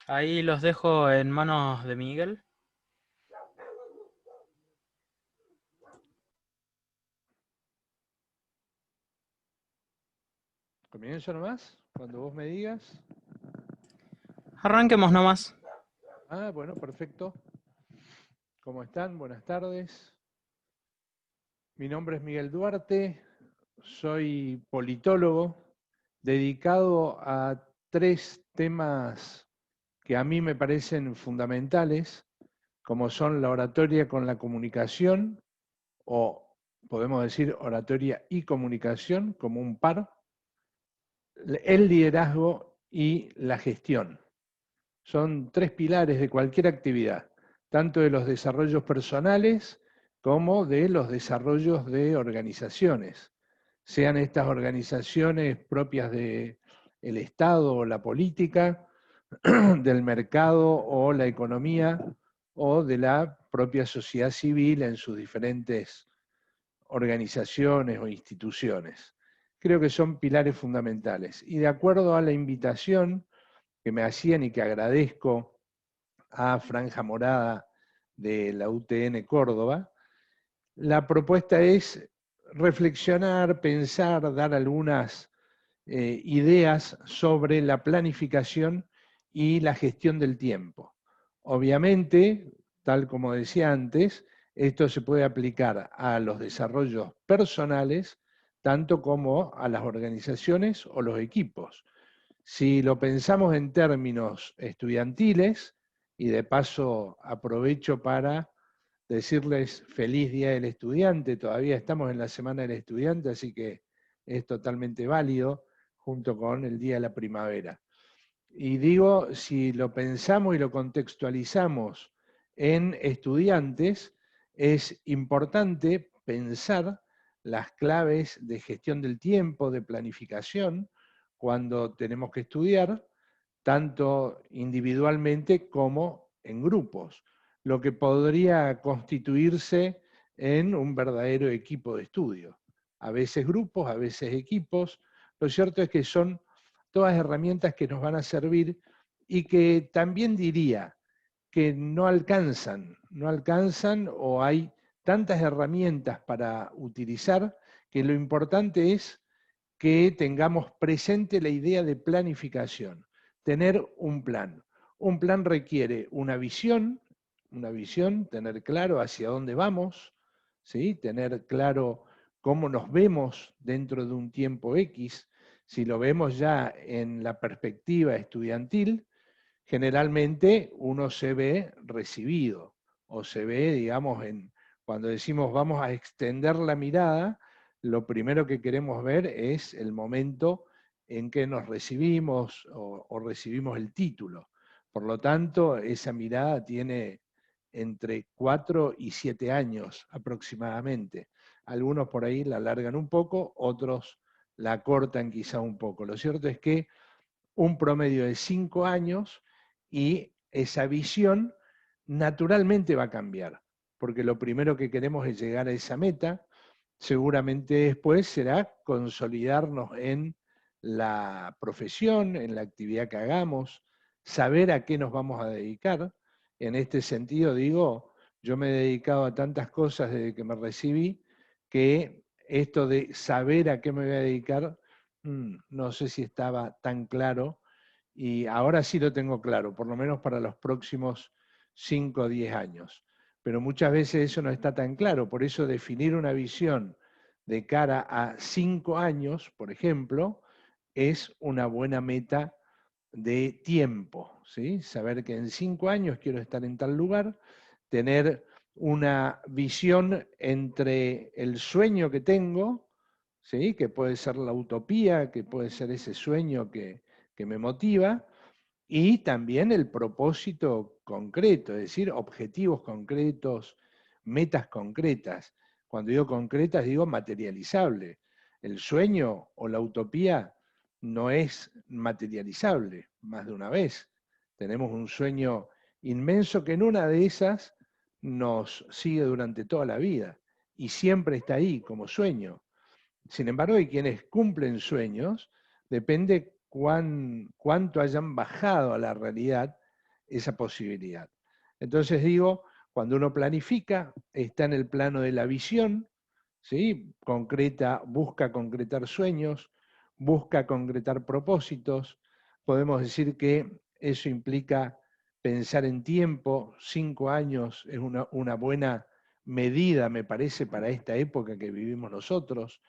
Ahí los dejo en manos de Miguel. ¿Comienzo nomás? Cuando vos me digas. Arranquemos nomás. Bueno, perfecto. ¿Cómo están? Buenas tardes. Mi nombre es Miguel Duarte, soy politólogo dedicado a tres temas que a mí me parecen fundamentales, como son la oratoria con la comunicación, o podemos decir oratoria y comunicación como un par, el liderazgo y la gestión. Son tres pilares de cualquier actividad, tanto de los desarrollos personales como de los desarrollos de organizaciones, sean estas organizaciones propias del Estado o la política, del mercado o la economía, o de la propia sociedad civil en sus diferentes organizaciones o instituciones. Creo que son pilares fundamentales. Y de acuerdo a la invitación que me hacían y que agradezco a Franja Morada de la UTN Córdoba, la propuesta es reflexionar, pensar, dar algunas ideas sobre la planificación y la gestión del tiempo. Obviamente, tal como decía antes, esto se puede aplicar a los desarrollos personales, tanto como a las organizaciones o los equipos. Si lo pensamos en términos estudiantiles, y de paso aprovecho para decirles feliz Día del Estudiante, todavía estamos en la Semana del Estudiante, así que es totalmente válido junto con el Día de la Primavera. Y digo, si lo pensamos y lo contextualizamos en estudiantes, es importante pensar las claves de gestión del tiempo, de planificación, cuando tenemos que estudiar, tanto individualmente como en grupos, lo que podría constituirse en un verdadero equipo de estudio. A veces grupos, a veces equipos. Lo cierto es que son todas herramientas que nos van a servir y que también diría que no alcanzan o hay tantas herramientas para utilizar que lo importante es que tengamos presente la idea de planificación, tener un plan. Un plan requiere una visión, tener claro hacia dónde vamos, ¿sí? Tener claro cómo nos vemos dentro de un tiempo X. Si lo vemos ya en la perspectiva estudiantil, generalmente uno se ve recibido o se ve, digamos, cuando decimos vamos a extender la mirada, lo primero que queremos ver es el momento en que nos recibimos o recibimos el título. Por lo tanto, esa mirada tiene entre 4 y 7 años aproximadamente. Algunos por ahí la alargan un poco, otros la cortan quizá un poco. Lo cierto es que un promedio de 5 años y esa visión naturalmente va a cambiar, porque lo primero que queremos es llegar a esa meta, seguramente después será consolidarnos en la profesión, en la actividad que hagamos, saber a qué nos vamos a dedicar. En este sentido digo, yo me he dedicado a tantas cosas desde que me recibí que esto de saber a qué me voy a dedicar no sé si estaba tan claro y ahora sí lo tengo claro, por lo menos para los próximos 5 o 10 años. Pero muchas veces eso no está tan claro, por eso definir una visión de cara a 5 años, por ejemplo, es una buena meta de tiempo, ¿sí? Saber que en 5 años quiero estar en tal lugar, tener una visión entre el sueño que tengo, ¿sí? Que puede ser la utopía, que puede ser ese sueño que me motiva, y también el propósito concreto, es decir, objetivos concretos, metas concretas. Cuando digo concretas, digo materializable. El sueño o la utopía no es materializable más de una vez. Tenemos un sueño inmenso que en una de esas nos sigue durante toda la vida y siempre está ahí como sueño. Sin embargo, hay quienes cumplen sueños, depende cuánto hayan bajado a la realidad esa posibilidad. Entonces digo, cuando uno planifica, está en el plano de la visión, ¿sí? Busca concretar sueños, busca concretar propósitos. Podemos decir que eso implica pensar en tiempo. 5 años es una buena medida, me parece, para esta época que vivimos nosotros.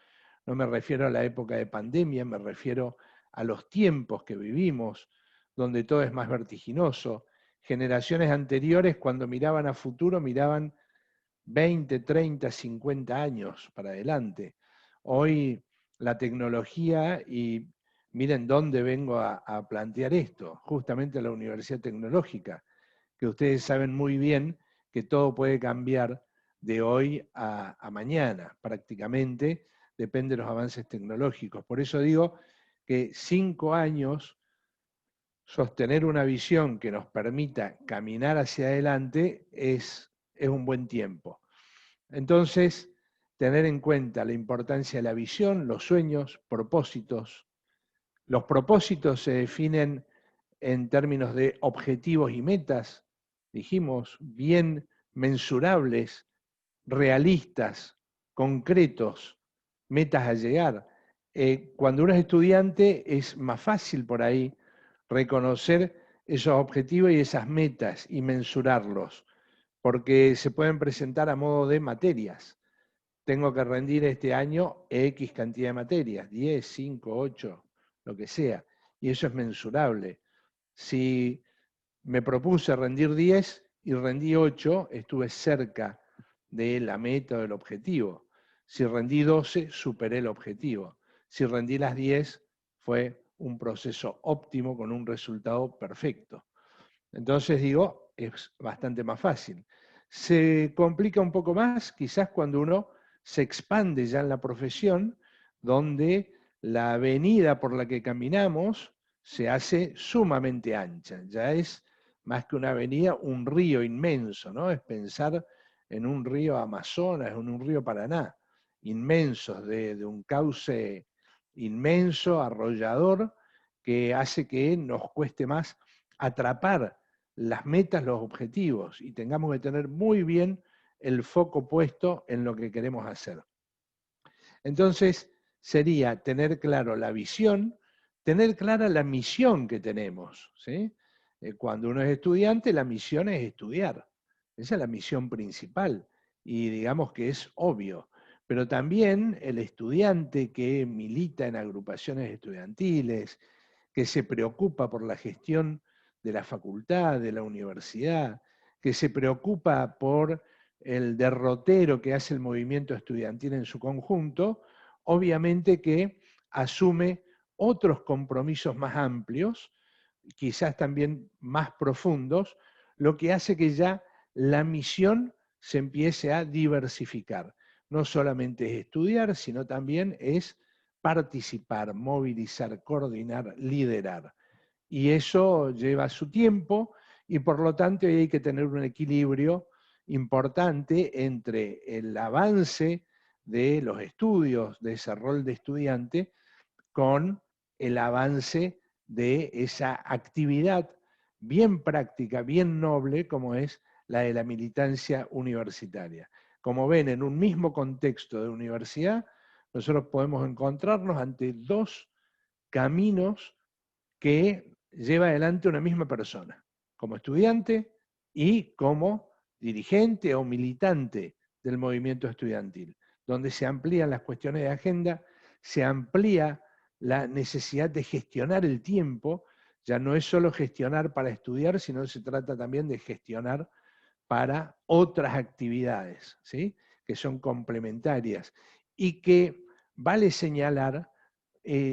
No me refiero a la época de pandemia, me refiero a los tiempos que vivimos, donde todo es más vertiginoso. Generaciones anteriores, cuando miraban a futuro, miraban 20, 30, 50 años para adelante. Hoy la tecnología, y miren dónde vengo a plantear esto, justamente a la Universidad Tecnológica, que ustedes saben muy bien que todo puede cambiar de hoy a mañana, prácticamente, depende de los avances tecnológicos. Por eso digo que 5 años, sostener una visión que nos permita caminar hacia adelante es un buen tiempo. Entonces, tener en cuenta la importancia de la visión, los sueños, propósitos. Los propósitos se definen en términos de objetivos y metas, dijimos, bien mensurables, realistas, concretos, metas a llegar. Cuando uno es estudiante es más fácil por ahí reconocer esos objetivos y esas metas y mensurarlos, porque se pueden presentar a modo de materias. Tengo que rendir este año X cantidad de materias, 10, 5, 8, lo que sea, y eso es mensurable. Si me propuse rendir 10 y rendí 8, estuve cerca de la meta o del objetivo. Si rendí 12, superé el objetivo. Si rendí las 10, fue un proceso óptimo con un resultado perfecto. Entonces digo, es bastante más fácil. Se complica un poco más quizás cuando uno se expande ya en la profesión, donde la avenida por la que caminamos se hace sumamente ancha. Ya es más que una avenida, un río inmenso, ¿no? Es pensar en un río Amazonas, en un río Paraná, inmensos, de un cauce inmenso, arrollador, que hace que nos cueste más atrapar las metas, los objetivos, y tengamos que tener muy bien el foco puesto en lo que queremos hacer. Entonces, sería tener claro la visión, tener clara la misión que tenemos, ¿sí? Cuando uno es estudiante, la misión es estudiar. Esa es la misión principal, y digamos que es obvio. Pero también el estudiante que milita en agrupaciones estudiantiles, que se preocupa por la gestión de la facultad, de la universidad, que se preocupa por el derrotero que hace el movimiento estudiantil en su conjunto, obviamente que asume otros compromisos más amplios, quizás también más profundos, lo que hace que ya la misión se empiece a diversificar. No solamente es estudiar, sino también es participar, movilizar, coordinar, liderar. Y eso lleva su tiempo y por lo tanto hay que tener un equilibrio importante entre el avance de los estudios, de ese rol de estudiante, con el avance de esa actividad bien práctica, bien noble, como es la de la militancia universitaria. Como ven, en un mismo contexto de universidad, nosotros podemos encontrarnos ante dos caminos que lleva adelante una misma persona, como estudiante y como dirigente o militante del movimiento estudiantil, donde se amplían las cuestiones de agenda, se amplía la necesidad de gestionar el tiempo. Ya no es solo gestionar para estudiar, sino se trata también de gestionar para otras actividades, ¿sí? Que son complementarias y que, vale señalar,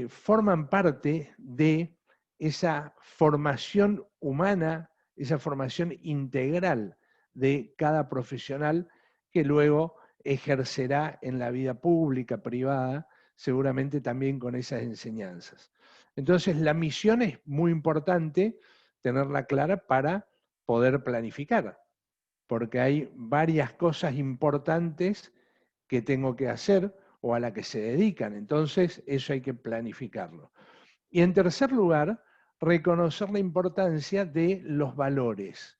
forman parte de esa formación humana, esa formación integral de cada profesional que luego ejercerá en la vida pública, privada, seguramente también con esas enseñanzas. Entonces, la misión es muy importante tenerla clara para poder planificar, porque hay varias cosas importantes que tengo que hacer o a la que se dedican. Entonces, eso hay que planificarlo. Y en tercer lugar, reconocer la importancia de los valores,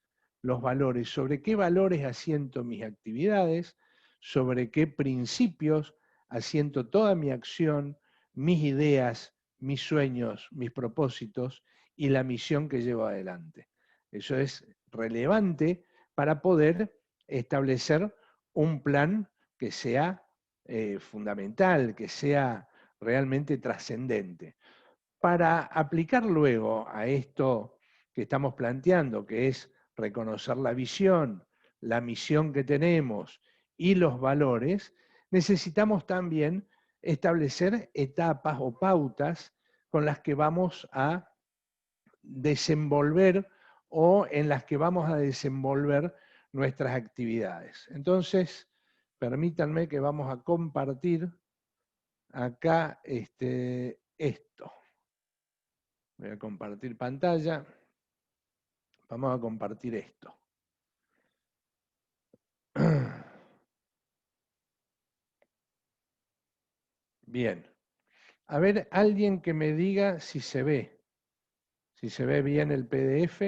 sobre qué valores asiento mis actividades, sobre qué principios asiento toda mi acción, mis ideas, mis sueños, mis propósitos y la misión que llevo adelante. Eso es relevante para poder establecer un plan que sea fundamental, que sea realmente trascendente. Para aplicar luego a esto que estamos planteando, que es reconocer la visión, la misión que tenemos y los valores, necesitamos también establecer etapas o pautas con las que vamos a desenvolver o en las que vamos a desenvolver nuestras actividades. Entonces, permítanme que vamos a compartir acá esto. Voy a compartir pantalla. Vamos a compartir esto. Bien. A ver, alguien que me diga si se ve. Si se ve bien el PDF.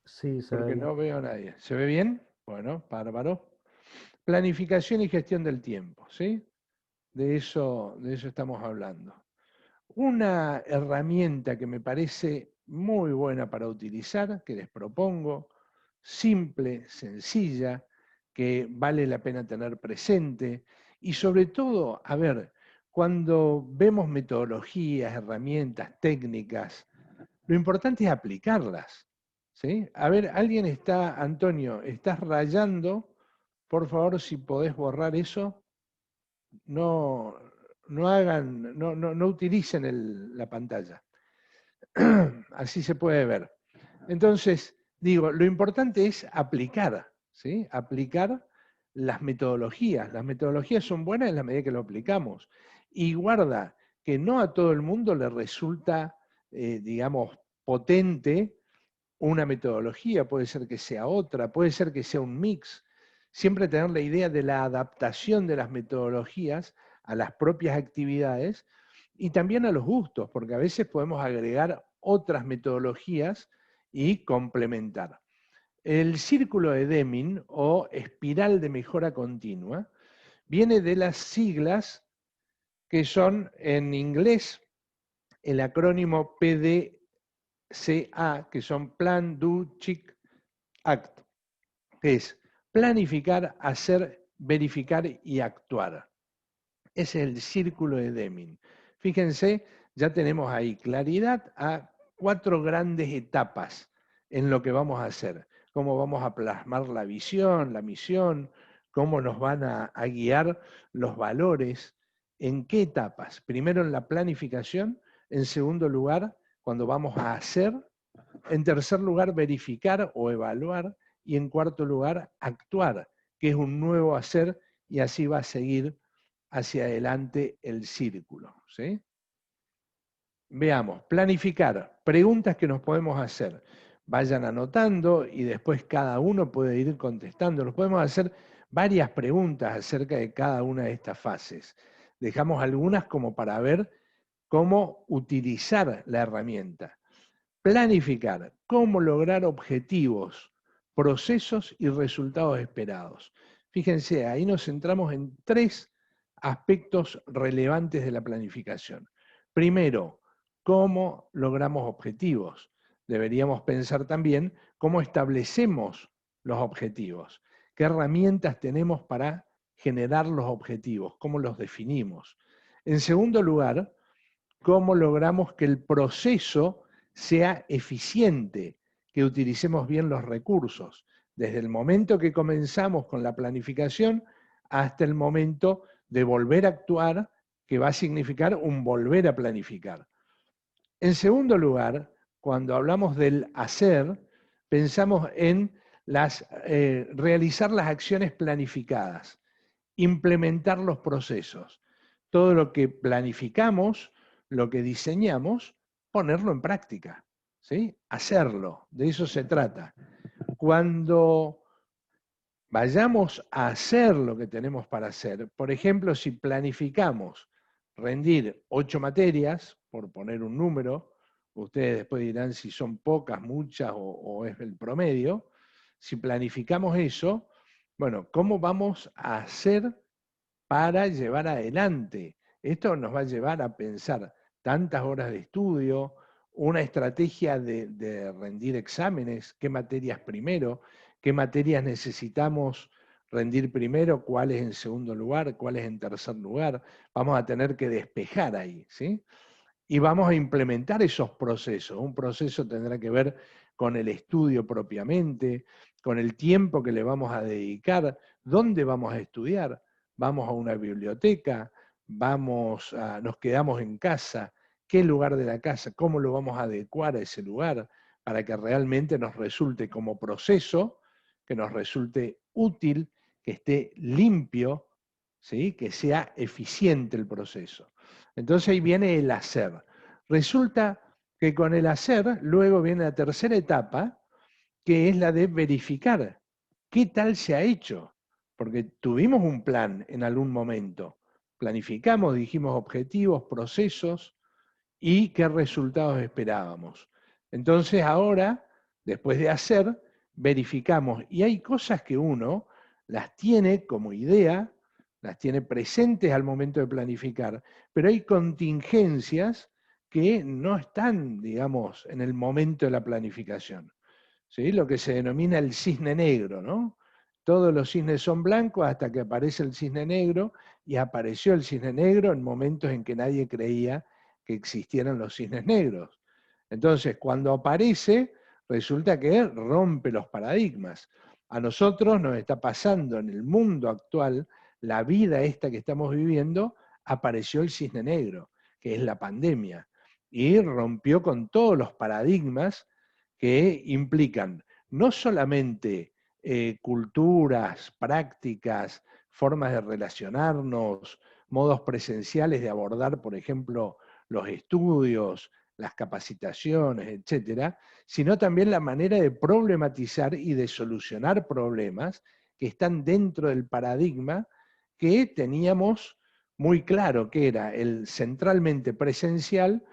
Sí, se ve Porque bien. no veo a nadie. ¿Se ve bien? Bueno, bárbaro. Planificación y gestión del tiempo, ¿sí? De eso estamos hablando. Una herramienta que me parece muy buena para utilizar, que les propongo, simple, sencilla, que vale la pena tener presente y sobre todo, a ver, cuando vemos metodologías, herramientas, técnicas, lo importante es aplicarlas, ¿sí? A ver, alguien está, Antonio, estás rayando, por favor, si podés borrar eso, no utilicen la pantalla. Así se puede ver. Entonces, digo, lo importante es aplicar, ¿sí? Aplicar las metodologías. Las metodologías son buenas en la medida que lo aplicamos. Y guarda que no a todo el mundo le resulta, digamos, potente una metodología, puede ser que sea otra, puede ser que sea un mix. Siempre tener la idea de la adaptación de las metodologías a las propias actividades y también a los gustos, porque a veces podemos agregar otras metodologías y complementar. El círculo de Deming o espiral de mejora continua viene de las siglas que son en inglés el acrónimo PDCA, que son Plan, Do, Check, Act, que es planificar, hacer, verificar y actuar. Ese es el círculo de Deming. Fíjense, ya tenemos ahí claridad a 4 grandes etapas en lo que vamos a hacer. Cómo vamos a plasmar la visión, la misión, cómo nos van a guiar los valores, en qué etapas. Primero en la planificación, en segundo lugar, cuando vamos a hacer, en tercer lugar, verificar o evaluar, y en cuarto lugar, actuar, que es un nuevo hacer, y así va a seguir hacia adelante el círculo, ¿sí? Veamos, planificar, preguntas que nos podemos hacer. Vayan anotando y después cada uno puede ir contestando. Nos podemos hacer varias preguntas acerca de cada una de estas fases. Dejamos algunas como para ver cómo utilizar la herramienta. Planificar, cómo lograr objetivos, procesos y resultados esperados. Fíjense, ahí nos centramos en 3 aspectos relevantes de la planificación. Primero, cómo logramos objetivos. Deberíamos pensar también cómo establecemos los objetivos, qué herramientas tenemos para generar los objetivos, cómo los definimos. En segundo lugar, cómo logramos que el proceso sea eficiente, que utilicemos bien los recursos, desde el momento que comenzamos con la planificación hasta el momento de volver a actuar, que va a significar un volver a planificar. En segundo lugar, cuando hablamos del hacer, pensamos en realizar las acciones planificadas, implementar los procesos. Todo lo que planificamos, lo que diseñamos, ponerlo en práctica, ¿sí? Hacerlo, de eso se trata. Cuando vayamos a hacer lo que tenemos para hacer, por ejemplo, si planificamos rendir 8 materias, por poner un número, ustedes después dirán si son pocas, muchas o es el promedio, si planificamos eso, bueno, ¿cómo vamos a hacer para llevar adelante? Esto nos va a llevar a pensar tantas horas de estudio, una estrategia de rendir exámenes, qué materias primero, qué materias necesitamos rendir primero, cuáles en segundo lugar, cuáles en tercer lugar. Vamos a tener que despejar ahí, ¿sí? Y vamos a implementar esos procesos. Un proceso tendrá que ver con el estudio propiamente, con el tiempo que le vamos a dedicar, dónde vamos a estudiar, vamos a una biblioteca, nos quedamos en casa, qué lugar de la casa, cómo lo vamos a adecuar a ese lugar para que realmente nos resulte como proceso, que nos resulte útil, que esté limpio, ¿sí? Que sea eficiente el proceso. Entonces ahí viene el hacer. Resulta que con el hacer luego viene la tercera etapa, que es la de verificar qué tal se ha hecho. Porque tuvimos un plan en algún momento, planificamos, dijimos objetivos, procesos y qué resultados esperábamos. Entonces ahora, después de hacer, verificamos. Y hay cosas que uno las tiene como idea, las tiene presentes al momento de planificar, pero hay contingencias que no están, digamos, en el momento de la planificación. ¿Sí? Lo que se denomina el cisne negro, ¿no? Todos los cisnes son blancos hasta que aparece el cisne negro, y apareció el cisne negro en momentos en que nadie creía que existieran los cisnes negros. Entonces, cuando aparece, resulta que rompe los paradigmas. A nosotros nos está pasando en el mundo actual, la vida esta que estamos viviendo, apareció el cisne negro, que es la pandemia, y rompió con todos los paradigmas que implican no solamente culturas, prácticas, formas de relacionarnos, modos presenciales de abordar, por ejemplo, los estudios, las capacitaciones, etcétera, sino también la manera de problematizar y de solucionar problemas que están dentro del paradigma que teníamos muy claro, que era el centralmente presencial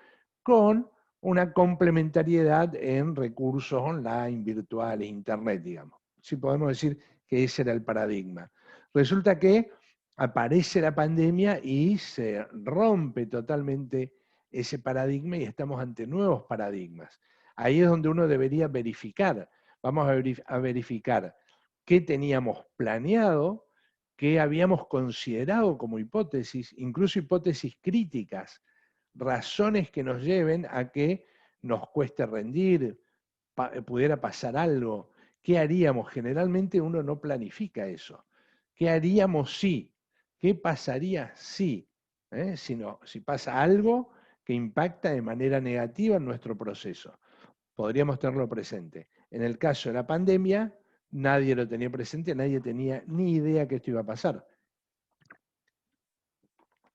con una complementariedad en recursos online, virtuales, internet, digamos. Si podemos decir que ese era el paradigma. Resulta que aparece la pandemia y se rompe totalmente ese paradigma y estamos ante nuevos paradigmas. Ahí es donde uno debería verificar. Vamos a verificar qué teníamos planeado, qué habíamos considerado como hipótesis, incluso hipótesis críticas, razones que nos lleven a que nos cueste rendir, pudiera pasar algo. ¿Qué haríamos? Generalmente uno no planifica eso. ¿Qué haríamos si? ¿Qué pasaría si? Si pasa algo que impacta de manera negativa en nuestro proceso. Podríamos tenerlo presente. En el caso de la pandemia, nadie lo tenía presente, nadie tenía ni idea que esto iba a pasar.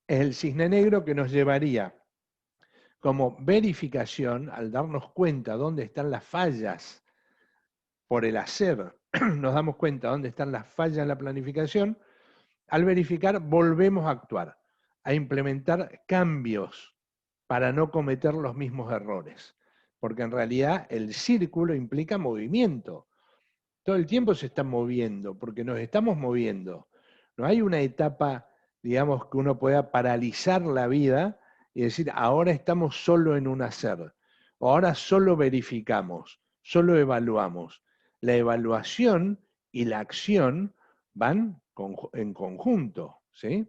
Es el cisne negro que nos llevaría como verificación, al darnos cuenta dónde están las fallas por el hacer, nos damos cuenta dónde están las fallas en la planificación. Al verificar, volvemos a actuar, a implementar cambios para no cometer los mismos errores. Porque en realidad el círculo implica movimiento. Todo el tiempo se está moviendo, porque nos estamos moviendo. No hay una etapa, digamos, que uno pueda paralizar la vida y decir, ahora estamos solo en un hacer, o ahora solo verificamos, solo evaluamos. La evaluación y la acción van en conjunto, ¿sí?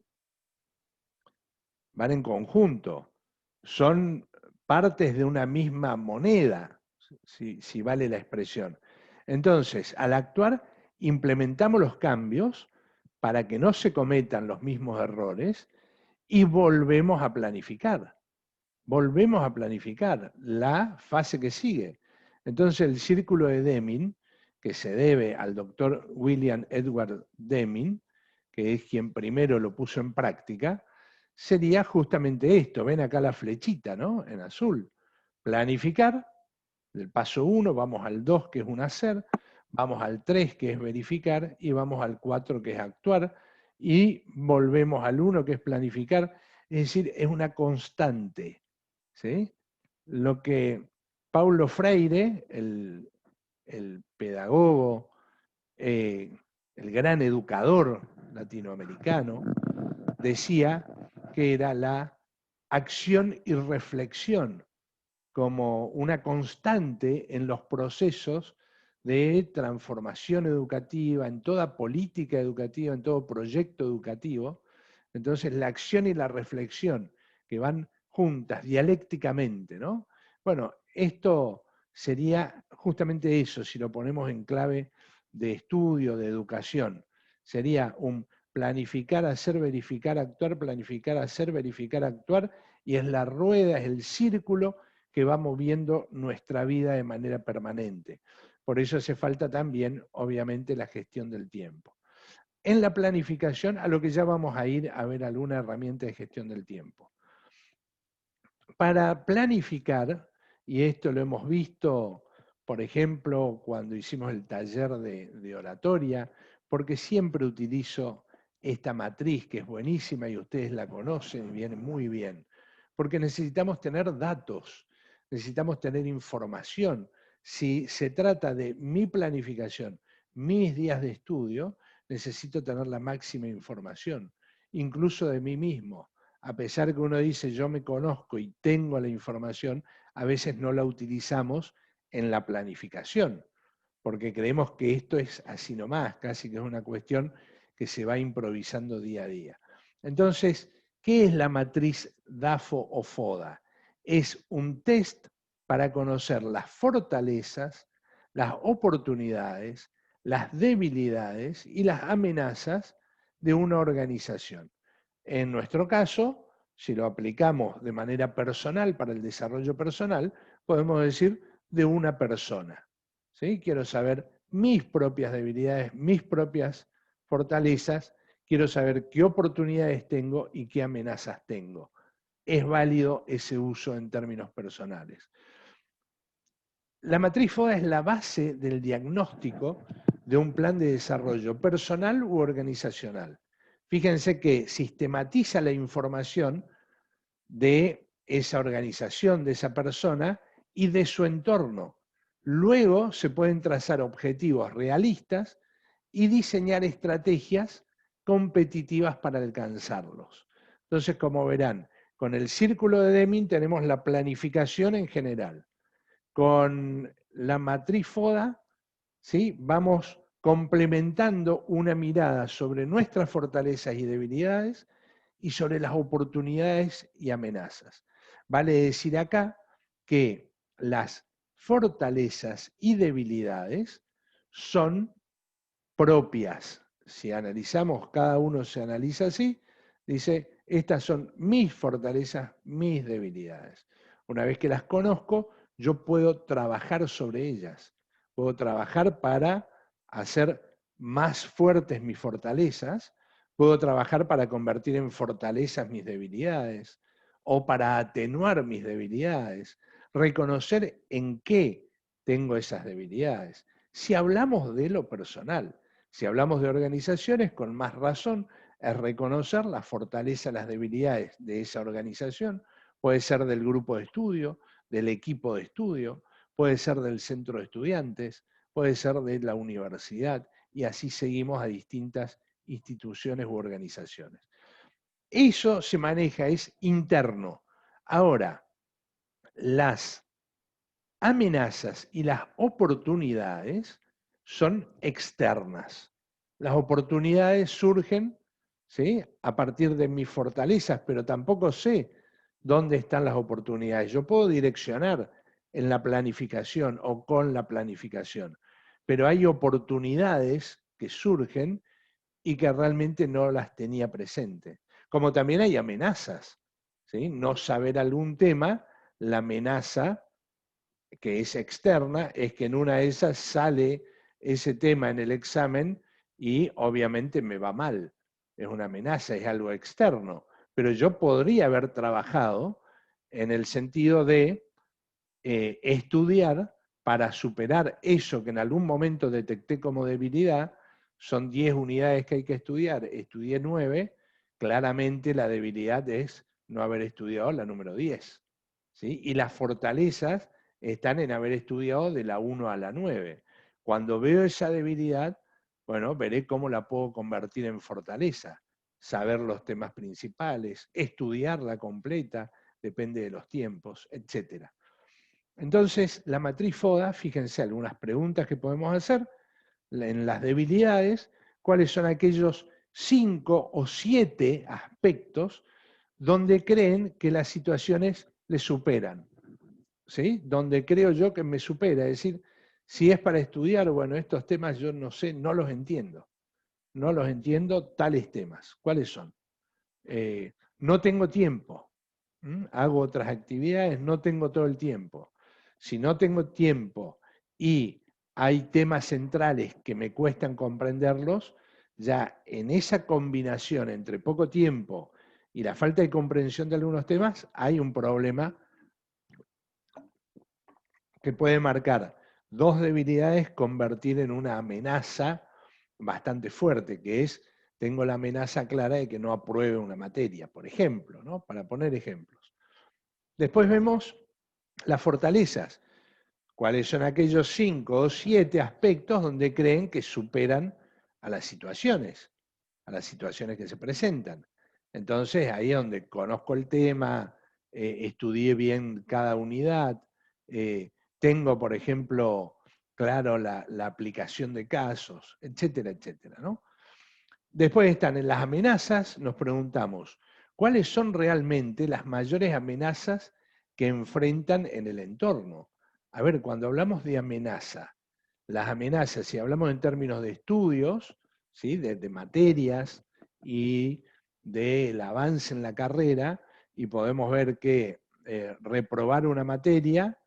Van en conjunto. Son partes de una misma moneda, si vale la expresión. Entonces, al actuar, implementamos los cambios para que no se cometan los mismos errores y volvemos a planificar. Volvemos a planificar la fase que sigue. Entonces, el círculo de Deming, que se debe al doctor William Edward Deming, que es quien primero lo puso en práctica, sería justamente esto. Ven acá la flechita, ¿no? En azul. Planificar, del paso 1, vamos al 2, que es un hacer, vamos al 3, que es verificar, y vamos al 4, que es actuar, y volvemos al 1, que es planificar. Es decir, es una constante, ¿sí? Lo que Paulo Freire, el pedagogo, el gran educador latinoamericano, decía que era la acción y reflexión como una constante en los procesos de transformación educativa, en toda política educativa, en todo proyecto educativo. Entonces, la acción y la reflexión que van juntas dialécticamente, ¿no? Bueno, esto sería justamente eso, si lo ponemos en clave de estudio, de educación. Sería un planificar, hacer, verificar, actuar, planificar, hacer, verificar, actuar, y es la rueda, es el círculo que va moviendo nuestra vida de manera permanente. Por eso hace falta también, obviamente, la gestión del tiempo. En la planificación, a lo que ya vamos a ir a ver alguna herramienta de gestión del tiempo. Para planificar, y esto lo hemos visto, por ejemplo, cuando hicimos el taller de oratoria, porque siempre utilizo esta matriz que es buenísima y ustedes la conocen y viene muy bien, porque necesitamos tener datos, necesitamos tener información. Si se trata de mi planificación, mis días de estudio, necesito tener la máxima información, incluso de mí mismo. A pesar que uno dice yo me conozco y tengo la información, a veces no la utilizamos en la planificación, porque creemos que esto es así nomás, casi que es una cuestión que se va improvisando día a día. Entonces, ¿qué es la matriz DAFO o FODA? Es un test para conocer las fortalezas, las oportunidades, las debilidades y las amenazas de una organización. En nuestro caso, si lo aplicamos de manera personal para el desarrollo personal, podemos decir de una persona. ¿Sí? Quiero saber mis propias debilidades, mis propias fortalezas, quiero saber qué oportunidades tengo y qué amenazas tengo. Es válido ese uso en términos personales. La matriz FODA es la base del diagnóstico de un plan de desarrollo personal u organizacional. Fíjense que sistematiza la información de esa organización, de esa persona y de su entorno. Luego se pueden trazar objetivos realistas y diseñar estrategias competitivas para alcanzarlos. Entonces, como verán, con el círculo de Deming tenemos la planificación en general. Con la matriz FODA, ¿sí? Vamos complementando una mirada sobre nuestras fortalezas y debilidades y sobre las oportunidades y amenazas. Vale decir acá que las fortalezas y debilidades son propias. Si analizamos, cada uno se analiza así, dice, estas son mis fortalezas, mis debilidades. Una vez que las conozco, yo puedo trabajar sobre ellas. Puedo trabajar para hacer más fuertes mis fortalezas, puedo trabajar para convertir en fortalezas mis debilidades o para atenuar mis debilidades, reconocer en qué tengo esas debilidades. Si hablamos de lo personal, si hablamos de organizaciones, con más razón es reconocer la fortaleza, las debilidades de esa organización, puede ser del grupo de estudio, del equipo de estudio, puede ser del centro de estudiantes, puede ser de la universidad, y así seguimos a distintas instituciones u organizaciones. Eso se maneja, es interno. Ahora, las amenazas y las oportunidades son externas. Las oportunidades surgen, ¿sí?, a partir de mis fortalezas, pero tampoco sé dónde están las oportunidades. Yo puedo direccionar en la planificación o con la planificación, pero hay oportunidades que surgen y que realmente no las tenía presente. Como también hay amenazas, ¿sí? No saber algún tema, la amenaza que es externa, es que en una de esas sale ese tema en el examen y obviamente me va mal. Es una amenaza, es algo externo. Pero yo podría haber trabajado en el sentido de estudiar para superar eso que en algún momento detecté como debilidad. Son 10 unidades que hay que estudiar, estudié 9, claramente la debilidad es no haber estudiado la número 10. ¿Sí? Y las fortalezas están en haber estudiado de la 1 a la 9. Cuando veo esa debilidad, bueno, veré cómo la puedo convertir en fortaleza. Saber los temas principales, estudiarla completa, depende de los tiempos, etc. Entonces, la matriz FODA, fíjense algunas preguntas que podemos hacer en las debilidades, cuáles son aquellos 5 o 7 aspectos donde creen que las situaciones les superan, ¿sí? Donde creo yo que me supera, es decir, si es para estudiar, bueno, estos temas yo no sé, no los entiendo. No los entiendo tales temas. ¿Cuáles son? No tengo tiempo. Hago otras actividades, no tengo todo el tiempo. Si no tengo tiempo y hay temas centrales que me cuestan comprenderlos, ya en esa combinación entre poco tiempo y la falta de comprensión de algunos temas, hay un problema que puede marcar dos debilidades, convertir en una amenaza bastante fuerte, que es, tengo la amenaza clara de que no apruebe una materia, por ejemplo, ¿no? Para poner ejemplos. Después vemos las fortalezas, cuáles son aquellos 5 o 7 aspectos donde creen que superan a las situaciones que se presentan. Entonces, ahí es donde conozco el tema, estudié bien cada unidad, tengo, por ejemplo, claro la aplicación de casos, etcétera, etcétera, ¿no? Después están en las amenazas, nos preguntamos, ¿cuáles son realmente las mayores amenazas que enfrentan en el entorno? A ver, cuando hablamos de amenaza, las amenazas, si hablamos en términos de estudios, ¿sí? de materias y del avance en la carrera, y podemos ver que reprobar una materia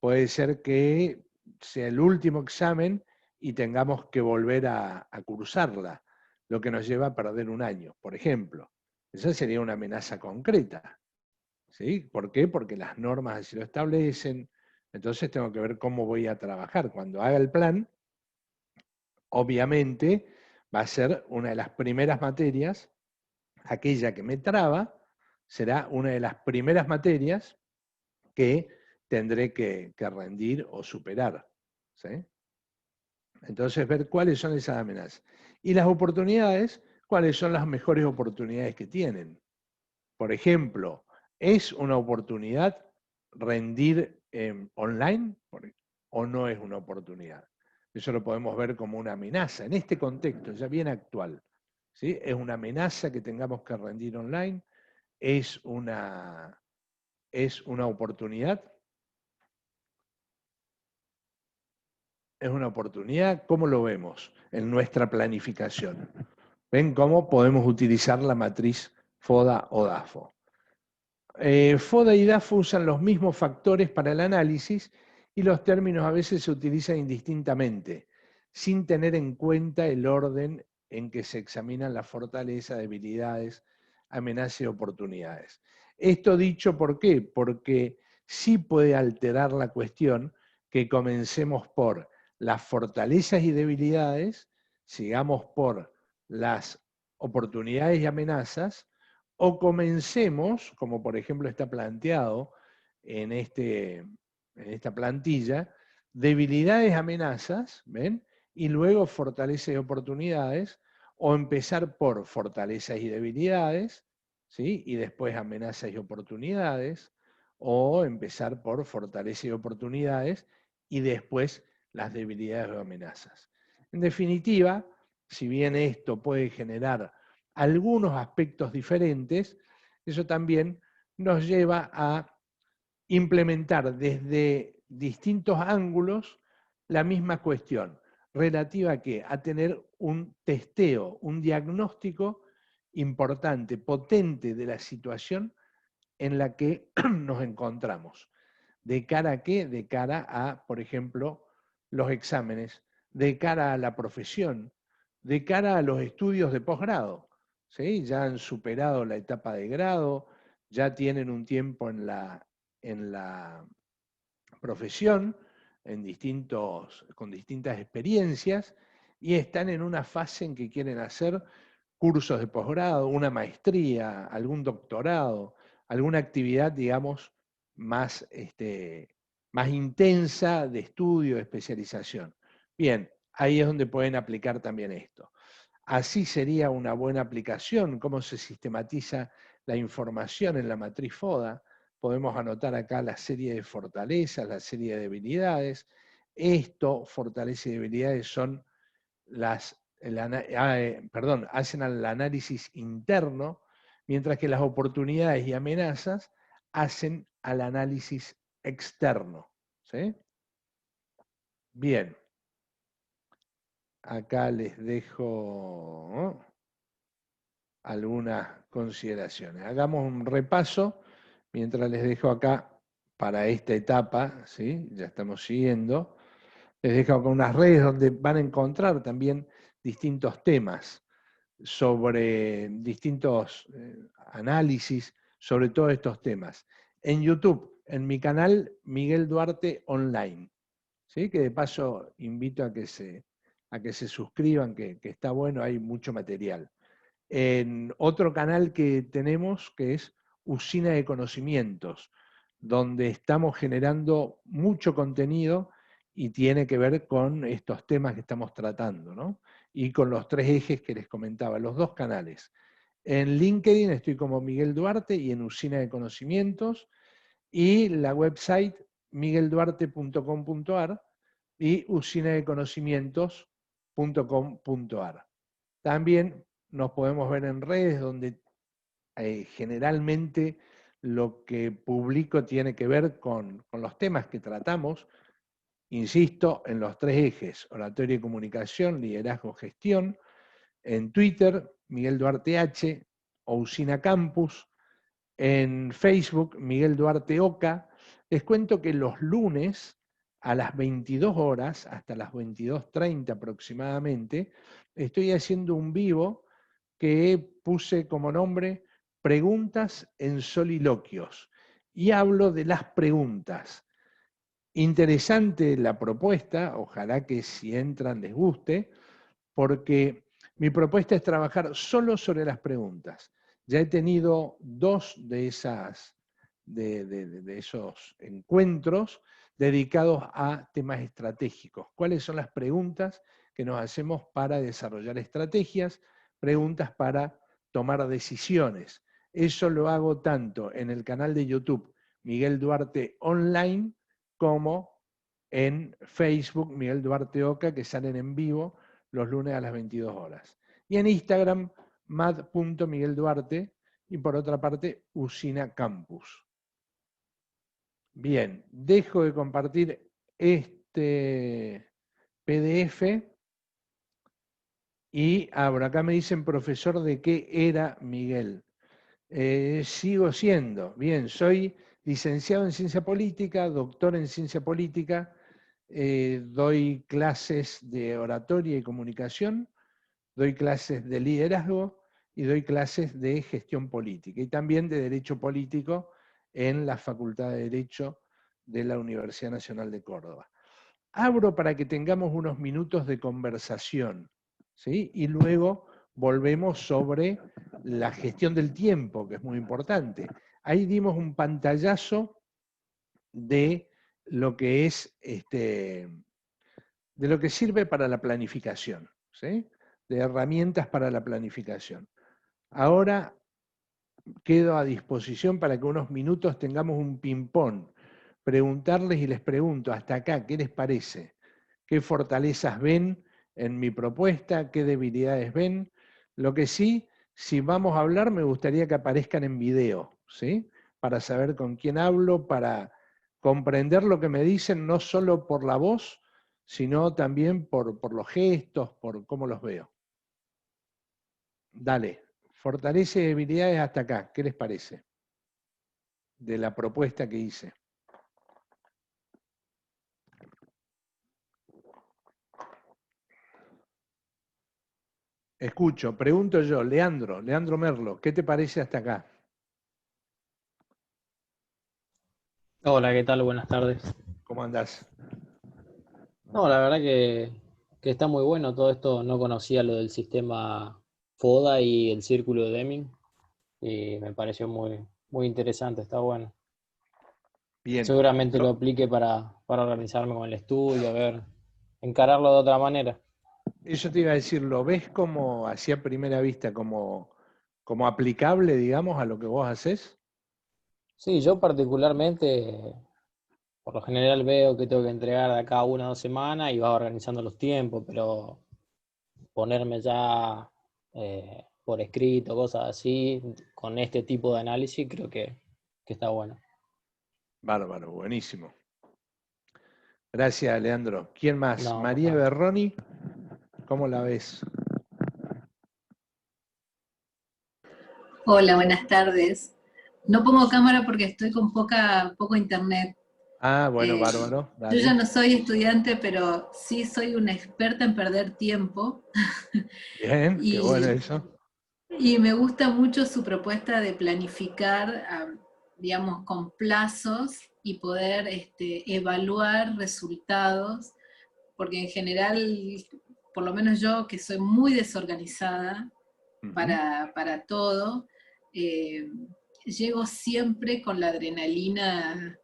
puede ser que sea el último examen y tengamos que volver a cursarla, lo que nos lleva a perder un año, por ejemplo. Esa sería una amenaza concreta. ¿Sí? ¿Por qué? Porque las normas así lo establecen. Entonces tengo que ver cómo voy a trabajar. Cuando haga el plan, obviamente va a ser una de las primeras materias, aquella que me traba, será una de las primeras materias que tendré que rendir o superar. ¿Sí? Entonces, ver cuáles son esas amenazas. Y las oportunidades, cuáles son las mejores oportunidades que tienen. Por ejemplo, ¿es una oportunidad rendir online o no es una oportunidad? Eso lo podemos ver como una amenaza en este contexto ya bien actual. ¿Sí? ¿Es una amenaza que tengamos que rendir online? ¿Es una oportunidad? ¿Es una oportunidad? ¿Cómo lo vemos en nuestra planificación? ¿Ven cómo podemos utilizar la matriz FODA o DAFO? FODA y DAFO usan los mismos factores para el análisis y los términos a veces se utilizan indistintamente, sin tener en cuenta el orden en que se examinan las fortalezas, debilidades, amenazas y oportunidades. Esto dicho, ¿por qué? Porque sí puede alterar la cuestión que comencemos por las fortalezas y debilidades, sigamos por las oportunidades y amenazas, o comencemos, como por ejemplo está planteado en esta plantilla, debilidades, amenazas, ¿ven? Y luego fortalezas y oportunidades, o empezar por fortalezas y debilidades, ¿sí? Y después amenazas y oportunidades, o empezar por fortalezas y oportunidades y después las debilidades o amenazas. En definitiva, si bien esto puede generar algunos aspectos diferentes, eso también nos lleva a implementar desde distintos ángulos la misma cuestión, relativa a qué? A tener un testeo, un diagnóstico importante, potente de la situación en la que nos encontramos. ¿De cara a qué? De cara a, por ejemplo, los exámenes, de cara a la profesión, de cara a los estudios de posgrado. ¿Sí? Ya han superado la etapa de grado, ya tienen un tiempo en la profesión, con distintas experiencias, y están en una fase en que quieren hacer cursos de posgrado, una maestría, algún doctorado, alguna actividad, digamos, más más intensa de estudio, de especialización. Bien, ahí es donde pueden aplicar también esto. Así sería una buena aplicación, cómo se sistematiza la información en la matriz FODA. Podemos anotar acá la serie de fortalezas, la serie de debilidades. Esto, fortalezas y debilidades, son hacen el análisis interno, mientras que las oportunidades y amenazas hacen al análisis externo. ¿Sí? Bien. Acá les dejo algunas consideraciones. Hagamos un repaso mientras les dejo acá para esta etapa, ¿sí? Ya estamos siguiendo. Les dejo acá unas redes donde van a encontrar también distintos temas sobre distintos análisis sobre todos estos temas. En YouTube, en mi canal Miguel Duarte Online, ¿sí? Que de paso invito a que se suscriban, que está bueno, hay mucho material. En otro canal que tenemos, que es Usina de Conocimientos, donde estamos generando mucho contenido y tiene que ver con estos temas que estamos tratando, ¿no? Y con los 3 ejes que les comentaba, los 2 canales. En LinkedIn estoy como Miguel Duarte y en Usina de Conocimientos, y la website miguelduarte.com.ar y usinadeconocimientos.com.ar. También nos podemos ver en redes donde generalmente lo que publico tiene que ver con los temas que tratamos, insisto, en los 3 ejes: oratoria y comunicación, liderazgo, gestión. En Twitter, Miguel Duarte H o Usina Campus. En Facebook, Miguel Duarte Oca. Les cuento que los lunes a las 22 horas, hasta las 22:30 aproximadamente, estoy haciendo un vivo que puse como nombre Preguntas en Soliloquios. Y hablo de las preguntas. Interesante la propuesta, ojalá que si entran les guste, porque mi propuesta es trabajar solo sobre las preguntas. Ya he tenido 2 de esos encuentros dedicados a temas estratégicos. ¿Cuáles son las preguntas que nos hacemos para desarrollar estrategias? Preguntas para tomar decisiones. Eso lo hago tanto en el canal de YouTube Miguel Duarte Online como en Facebook Miguel Duarte Oca, que salen en vivo los lunes a las 22 horas. Y en Instagram, mad.miguelduarte, y por otra parte, Usina Campus. Bien, dejo de compartir este PDF y abro. Acá me dicen, profesor, ¿de qué era Miguel? Sigo siendo. Bien, soy licenciado en Ciencia Política, doctor en Ciencia Política, doy clases de oratoria y comunicación, doy clases de liderazgo y doy clases de gestión política y también de derecho político en la Facultad de Derecho de la Universidad Nacional de Córdoba. Abro para que tengamos unos minutos de conversación, ¿sí? Y luego volvemos sobre la gestión del tiempo, que es muy importante. Ahí dimos un pantallazo de lo que es de lo que sirve para la planificación, ¿sí? De herramientas para la planificación. Ahora quedo a disposición para que unos minutos tengamos un ping-pong, preguntarles y les pregunto hasta acá, ¿qué les parece? ¿Qué fortalezas ven en mi propuesta? ¿Qué debilidades ven? Lo que sí, si vamos a hablar, me gustaría que aparezcan en video, ¿sí? Para saber con quién hablo, para comprender lo que me dicen, no solo por la voz, sino también por los gestos, por cómo los veo. Dale, fortaleza y debilidades hasta acá, ¿qué les parece? De la propuesta que hice. Escucho, pregunto yo, Leandro Merlo, ¿qué te parece hasta acá? Hola, ¿qué tal? Buenas tardes. ¿Cómo andás? No, la verdad que está muy bueno todo esto. No conocía lo del sistema FODA y el círculo de Deming y me pareció muy, muy interesante, está bueno. Bien. seguramente lo aplique para organizarme con el estudio, a ver, encararlo de otra manera. Eso te iba a decir, ¿lo ves como, así a primera vista, como aplicable, digamos, a lo que vos haces? Sí, yo particularmente, por lo general veo que tengo que entregar de acá a 1 o 2 semanas y va organizando los tiempos, pero ponerme ya por escrito, cosas así, con este tipo de análisis, creo que está bueno. Bárbaro, buenísimo. Gracias, Leandro. ¿Quién más? No, por María favor. Berroni, ¿cómo la ves? Hola, buenas tardes. No pongo cámara porque estoy con poco internet. Ah, bueno, Eh, bárbaro, yo ya dale. no soy estudiante, pero sí soy una experta en perder tiempo Bien, qué bueno y, eso. y me gusta mucho su propuesta de planificar, digamos, con plazos y poder evaluar resultados, porque en general, por lo menos yo que soy muy desorganizada, Ujú. para todo. Eh, Llego siempre con la adrenalina,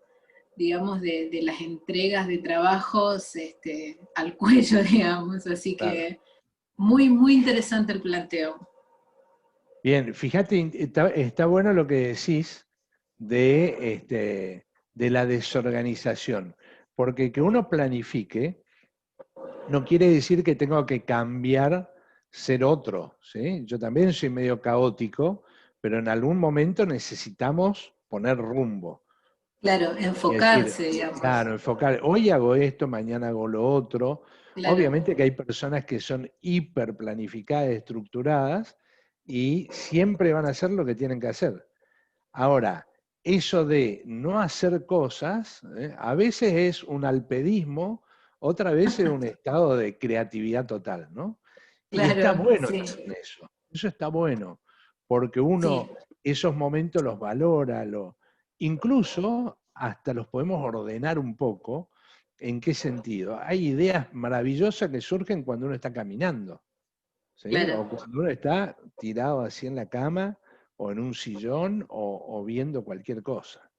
digamos, de las entregas de trabajos al cuello, digamos. Así Claro. que muy, muy interesante el planteo. Bien, fíjate, está bueno lo que decís de la desorganización, porque que uno planifique no quiere decir que tengo que cambiar, ser otro, ¿sí? Yo también soy medio caótico, pero en algún momento necesitamos poner rumbo. Claro, Y decir, enfocarse, digamos. claro, enfocar, hoy hago esto, mañana hago lo otro. Claro, Obviamente que hay personas que son hiper planificadas, estructuradas, y siempre van a hacer lo que tienen que hacer. Ahora, eso de no hacer cosas, a veces es un alpedismo, otra vez es un estado de creatividad total, ¿no? Y está claro, bueno sí, eso está bueno, porque sí. uno esos momentos los valora, incluso hasta los podemos ordenar un poco. ¿En qué sentido? Hay ideas maravillosas que surgen cuando uno está caminando, ¿sí? Claro. O cuando uno está tirado así en la cama o en un sillón o viendo cualquier cosa.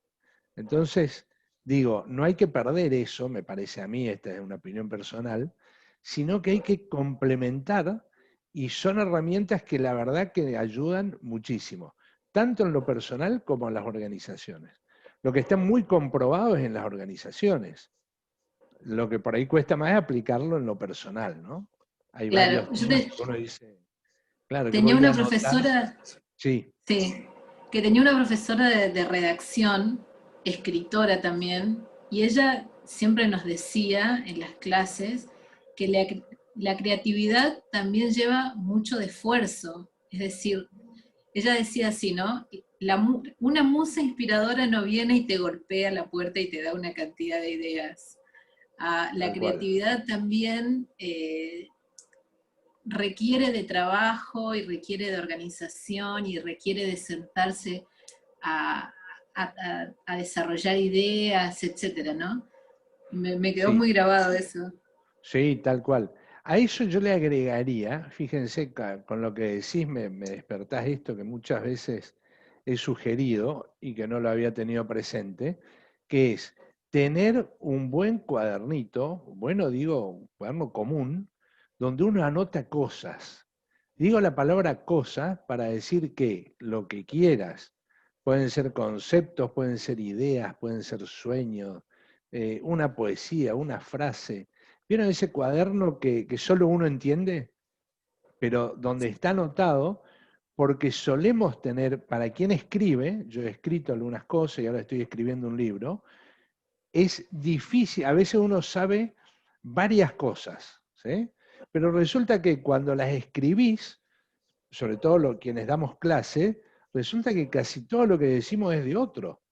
Entonces, digo, no hay que perder eso, me parece a mí, esta es una opinión personal, sino que hay que complementar y son herramientas que la verdad que ayudan muchísimo, tanto en lo personal como en las organizaciones. Lo que está muy comprobado es en las organizaciones. Lo que por ahí cuesta más es aplicarlo en lo personal, ¿no? Hay Claro, varios temas que uno dice, claro, que tenía voy a una anotar. profesora. Sí, Sí, que tenía una profesora de redacción, escritora también, y ella siempre nos decía en las clases que la creatividad también lleva mucho de esfuerzo. Es decir, ella decía así, ¿no? Una musa inspiradora no viene y te golpea la puerta y te da una cantidad de ideas. La tal cual. creatividad también requiere de trabajo y requiere de organización y requiere de sentarse a, a desarrollar ideas, etcétera, ¿no? Me quedó Sí. muy grabado eso. Sí, tal cual. A eso yo le agregaría, fíjense, con lo que decís me despertás esto que muchas veces he sugerido y que no lo había tenido presente, que es tener un buen cuadernito, bueno, digo, un cuaderno común, donde uno anota cosas. Digo la palabra cosa para decir que lo que quieras, pueden ser conceptos, pueden ser ideas, pueden ser sueños, una poesía, una frase. ¿Vieron ese cuaderno que solo uno entiende? Pero donde está anotado, porque solemos tener, para quien escribe, yo he escrito algunas cosas y ahora estoy escribiendo un libro, es difícil, a veces uno sabe varias cosas, ¿sí? Pero resulta que cuando las escribís, sobre todo quienes damos clase, resulta que casi todo lo que decimos es de otro.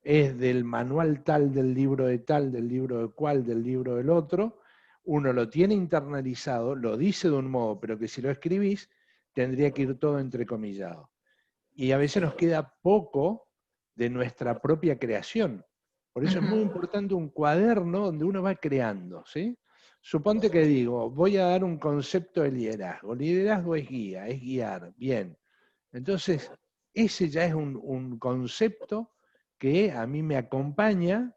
Es del manual tal, del libro de tal, del libro de cual, del libro del otro. Uno lo tiene internalizado, lo dice de un modo, pero que si lo escribís, tendría que ir todo entrecomillado. Y a veces nos queda poco de nuestra propia creación. Por eso es muy Ujú. importante un cuaderno donde uno va creando, ¿sí? Suponte que digo, voy a dar un concepto de liderazgo. Liderazgo es guía, es guiar, bien. Entonces, ese ya es un concepto que a mí me acompaña,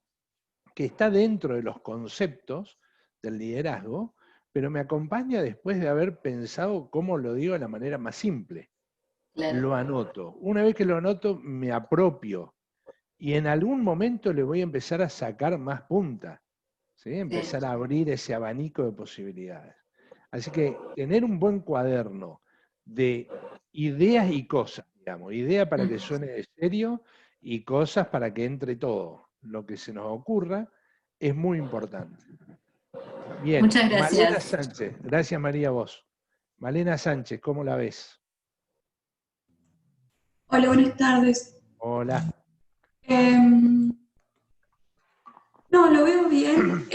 que está dentro de los conceptos del liderazgo, pero me acompaña después de haber pensado cómo lo digo de la manera más simple. Claro. Lo anoto. Una vez que lo anoto, me apropio. Y en algún momento le voy a empezar a sacar más punta. ¿Sí? Empezar a abrir ese abanico de posibilidades. Así que tener un buen cuaderno de ideas y cosas, digamos, idea para que suene de serio y cosas para que entre todo lo que se nos ocurra, es muy importante. Bien, Muchas Malena gracias. Sánchez, gracias María vos. Malena Sánchez, ¿cómo la ves? Hola, buenas tardes. Hola. No, lo veo bien.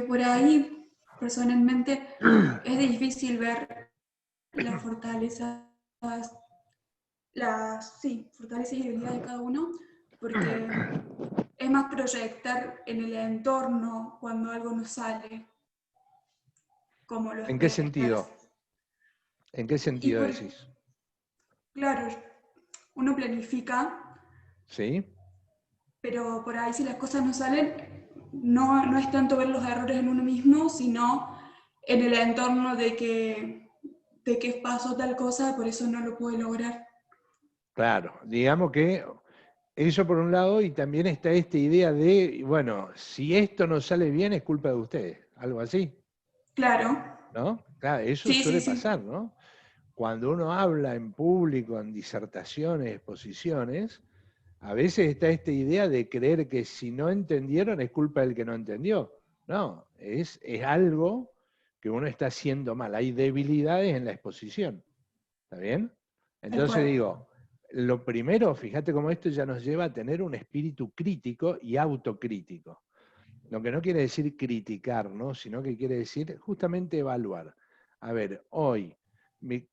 Por ahí, personalmente, es difícil ver las fortalezas, fortalezas y debilidades de cada uno, porque es más proyectar en el entorno cuando algo no sale como lo ¿En qué esperas. sentido? ¿En qué sentido decís? Claro, uno planifica, ¿Sí? pero por ahí si las cosas no salen, no es tanto ver los errores en uno mismo, sino en el entorno de que pasó tal cosa, por eso no lo pude lograr. Claro, digamos que eso por un lado, y también está esta idea de, bueno, si esto no sale bien es culpa de ustedes, algo así, Claro, ¿no? Claro, eso sí, sí, suele sí, pasar, ¿no? Cuando uno habla en público, en disertaciones, exposiciones, a veces está esta idea de creer que si no entendieron es culpa del que no entendió. No, es algo que uno está haciendo mal. Hay debilidades en la exposición. ¿Está bien? tal Entonces cual. digo, lo primero, fíjate cómo esto ya nos lleva a tener un espíritu crítico y autocrítico. Lo que no quiere decir criticar, ¿no? Sino que quiere decir justamente evaluar. A ver, hoy,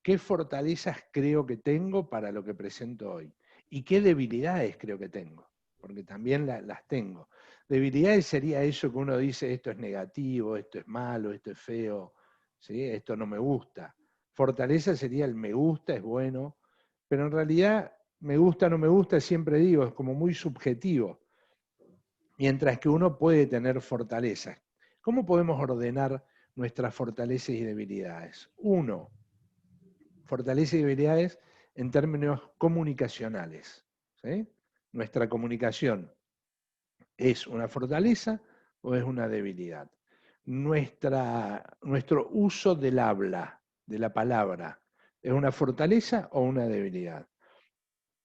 ¿qué fortalezas creo que tengo para lo que presento hoy? ¿Y qué debilidades creo que tengo? Porque también las tengo. Debilidades sería eso que uno dice, esto es negativo, esto es malo, esto es feo, ¿sí? Esto no me gusta. Fortaleza sería el me gusta, es bueno, pero en realidad me gusta, no me gusta, siempre digo, es como muy subjetivo. Mientras que uno puede tener fortalezas. ¿Cómo podemos ordenar nuestras fortalezas y debilidades? Uno, fortalezas y debilidades en términos comunicacionales. ¿Sí? Nuestra comunicación ¿es una fortaleza o es una debilidad? Nuestro uso del habla, de la palabra, ¿es una fortaleza o una debilidad?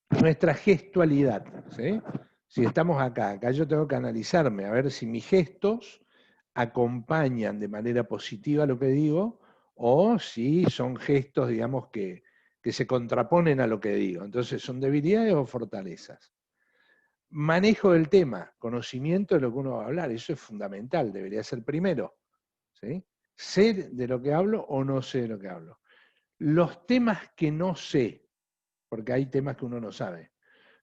Nuestra gestualidad, ¿sí? Si estamos acá yo tengo que analizarme, a ver si mis gestos acompañan de manera positiva lo que digo, o si son gestos, digamos, que se contraponen a lo que digo. Entonces, ¿son debilidades o fortalezas? Manejo del tema, conocimiento de lo que uno va a hablar, eso es fundamental, debería ser primero. ¿Sí? ¿Sé de lo que hablo o no sé de lo que hablo? Los temas que no sé, porque hay temas que uno no sabe,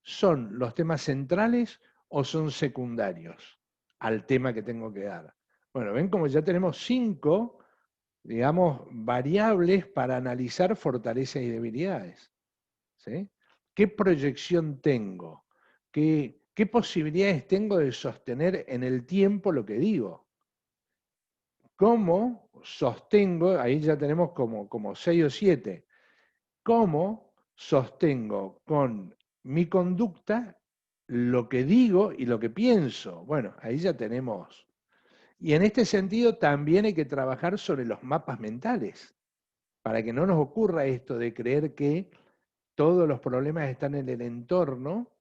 ¿son los temas centrales o son secundarios al tema que tengo que dar? Bueno, ven como ya tenemos 5, digamos, variables para analizar fortalezas y debilidades. ¿Sí? ¿Qué proyección tengo? ¿Qué posibilidades tengo de sostener en el tiempo lo que digo? ¿Cómo sostengo? Ahí ya tenemos como 6 o 7. ¿Cómo sostengo con mi conducta lo que digo y lo que pienso? Bueno, ahí ya tenemos. Y en este sentido también hay que trabajar sobre los mapas mentales, para que no nos ocurra esto de creer que todos los problemas están en el entorno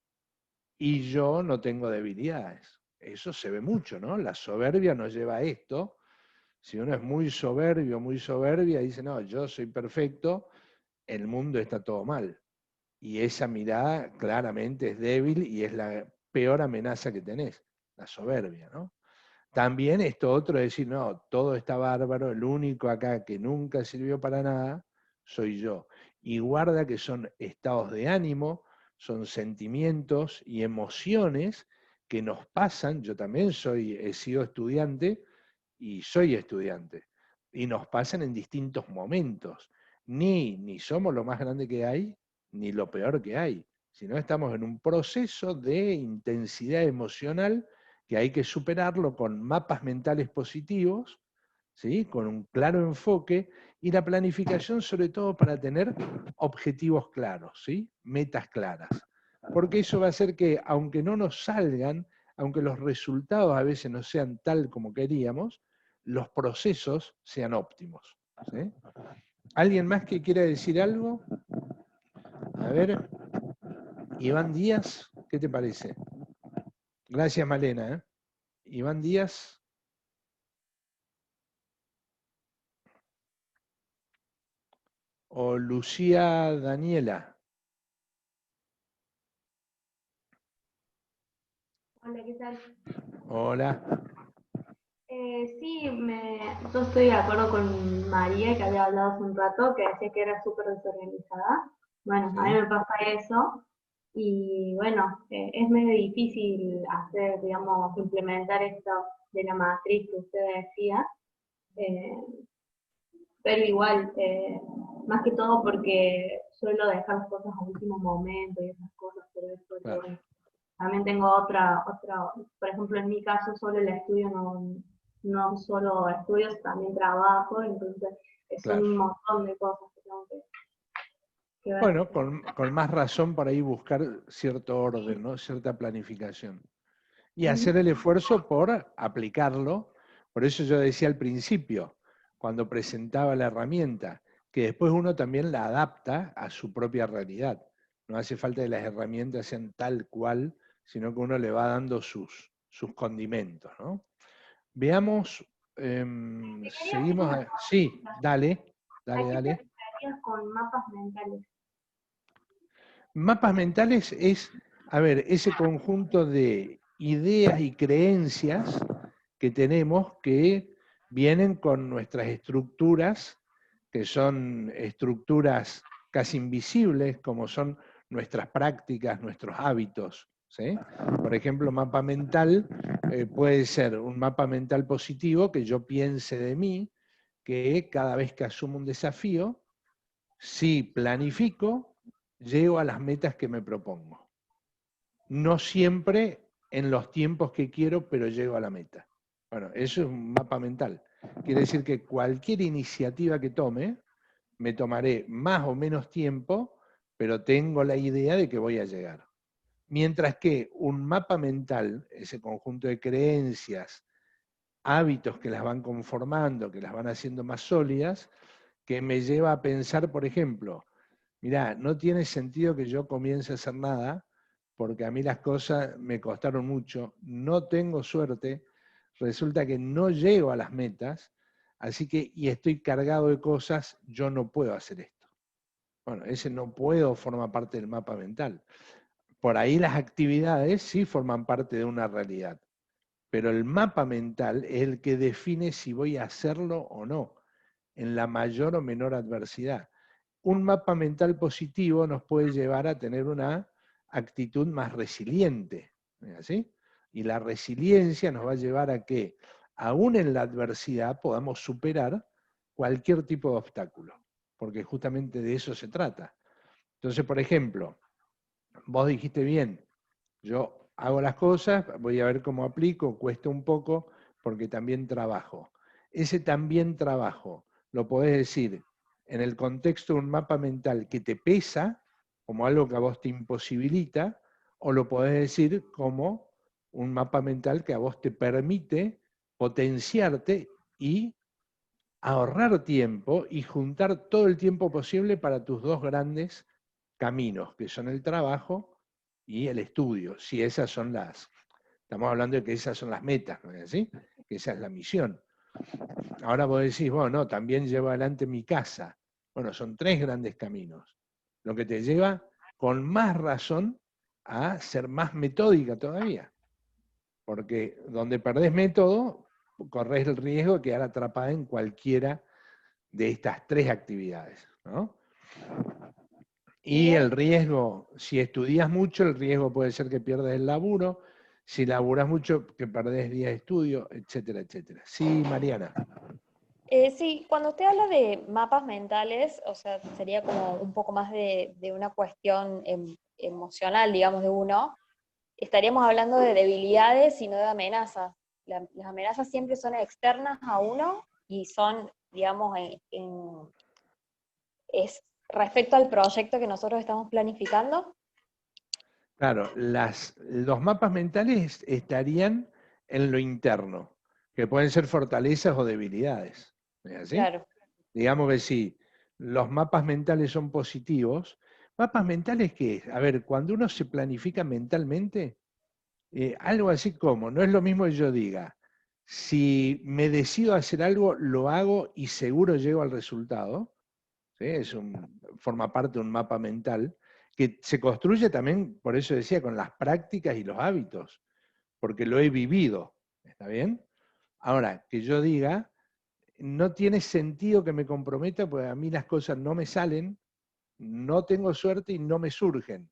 y yo no tengo debilidades. Eso se ve mucho, ¿no? La soberbia nos lleva a esto. Si uno es muy soberbio, muy soberbia, dice, no, yo soy perfecto, el mundo está todo mal. Y esa mirada claramente es débil y es la peor amenaza que tenés, la soberbia, ¿no? También esto otro de decir, no, todo está bárbaro, el único acá que nunca sirvió para nada soy yo. Y guarda que son estados de ánimo, son sentimientos y emociones que nos pasan, yo también he sido estudiante y soy estudiante, y nos pasan en distintos momentos. Ni somos lo más grande que hay, ni lo peor que hay. sino estamos en un proceso de intensidad emocional que hay que superarlo con mapas mentales positivos, ¿sí? Con un claro enfoque, y la planificación sobre todo para tener objetivos claros, ¿sí? Metas claras. Porque eso va a hacer que, aunque no nos salgan, aunque los resultados a veces no sean tal como queríamos, los procesos sean óptimos, ¿sí? ¿Alguien más que quiera decir algo? A ver, Iván Díaz, ¿qué te parece? Gracias, Malena. ¿Eh? Iván Díaz. O Lucía Daniela. Hola, ¿qué tal? Hola. Sí, yo estoy de acuerdo con María, que había hablado hace un rato, que decía que era súper desorganizada. Bueno, a mí me pasa eso. Y bueno, es medio difícil hacer, digamos, implementar esto de la matriz que usted decía. Eh, pero igual, más que todo porque suelo dejar las cosas al último momento y esas cosas, pero eso, Claro. bueno. También tengo otra, por ejemplo, en mi caso solo el estudio no solo estudios, también trabajo, entonces son Claro. un montón de cosas que tengo que ver. Bueno, con más razón por ahí buscar cierto orden, ¿no? Cierta planificación. Y hacer el esfuerzo por aplicarlo. Por eso yo decía al principio, cuando presentaba la herramienta, que después uno también la adapta a su propia realidad. No hace falta que las herramientas sean tal cual, sino que uno le va dando sus condimentos, ¿no? Veamos, seguimos. Sí, dale. ¿A qué te referías con mapas mentales? Mapas mentales es, a ver, ese conjunto de ideas y creencias que tenemos que vienen con nuestras estructuras, que son estructuras casi invisibles, como son nuestras prácticas, nuestros hábitos, ¿sí? Por ejemplo, mapa mental puede ser un mapa mental positivo, que yo piense de mí, que cada vez que asumo un desafío, si planifico, llego a las metas que me propongo. No siempre en los tiempos que quiero, pero llego a la meta. Bueno, eso es un mapa mental. Quiere decir que cualquier iniciativa que tome, me tomaré más o menos tiempo, pero tengo la idea de que voy a llegar. Mientras que un mapa mental, ese conjunto de creencias, hábitos que las van conformando, que las van haciendo más sólidas, que me lleva a pensar, por ejemplo, mirá, no tiene sentido que yo comience a hacer nada, porque a mí las cosas me costaron mucho, no tengo suerte, resulta que no llego a las metas, así que, y estoy cargado de cosas, yo no puedo hacer esto. Bueno, ese no puedo forma parte del mapa mental. Por ahí las actividades sí forman parte de una realidad, pero el mapa mental es el que define si voy a hacerlo o no, en la mayor o menor adversidad. Un mapa mental positivo nos puede llevar a tener una actitud más resiliente, ¿sí? Y la resiliencia nos va a llevar a que, aún en la adversidad, podamos superar cualquier tipo de obstáculo, porque justamente de eso se trata. Entonces, por ejemplo, vos dijiste bien, yo hago las cosas, voy a ver cómo aplico, cuesta un poco, porque también trabajo. Ese también trabajo lo podés decir en el contexto de un mapa mental que te pesa, como algo que a vos te imposibilita, o lo podés decir como un mapa mental que a vos te permite potenciarte y ahorrar tiempo y juntar todo el tiempo posible para tus dos grandes caminos, que son el trabajo y el estudio. Si esas son estamos hablando de que esas son las metas, ¿no es así? Que esa es la misión. Ahora vos decís, bueno, no, también llevo adelante mi casa. Bueno, son tres grandes caminos, lo que te lleva con más razón a ser más metódica todavía. Porque donde perdés método, corres el riesgo de quedar atrapada en cualquiera de estas tres actividades, ¿no? Y el riesgo, si estudias mucho, el riesgo puede ser que pierdas el laburo, si laburas mucho, que perdés días de estudio, etcétera, etcétera. Sí, Mariana. Sí, cuando usted habla de mapas mentales, o sea, sería como un poco más de una cuestión emocional, digamos, de uno, estaríamos hablando de debilidades y no de amenazas. Las amenazas siempre son externas a uno y son, digamos, es respecto al proyecto que nosotros estamos planificando. Claro, los mapas mentales estarían en lo interno, que pueden ser fortalezas o debilidades. ¿Es así? Claro. Digamos que si los mapas mentales son positivos, ¿mapas mentales qué es? A ver, cuando uno se planifica mentalmente, algo así como, no es lo mismo que yo diga, si me decido a hacer algo, lo hago y seguro llego al resultado. ¿Sí? Forma parte de un mapa mental que se construye también, por eso decía, con las prácticas y los hábitos, porque lo he vivido. ¿Está bien? Ahora, que yo diga, no tiene sentido que me comprometa, porque a mí las cosas no me salen, no tengo suerte y no me surgen.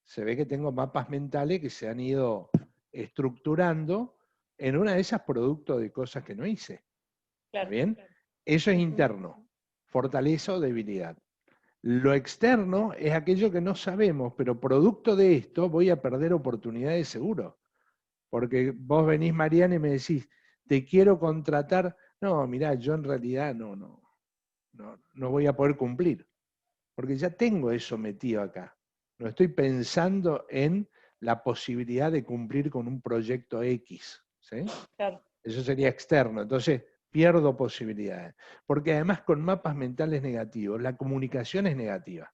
Se ve que tengo mapas mentales que se han ido estructurando en una de esas producto de cosas que no hice. ¿Está Claro. bien? Eso es Ujú. interno, fortaleza o debilidad. Lo externo es aquello que no sabemos, pero producto de esto voy a perder oportunidades seguro. Porque vos venís, Mariana, y me decís, te quiero contratar. No, mirá, yo en realidad no voy a poder cumplir. Porque ya tengo eso metido acá. No estoy pensando en la posibilidad de cumplir con un proyecto X. ¿Sí? Claro. Eso sería externo. Entonces, pierdo posibilidades. Porque además con mapas mentales negativos, la comunicación es negativa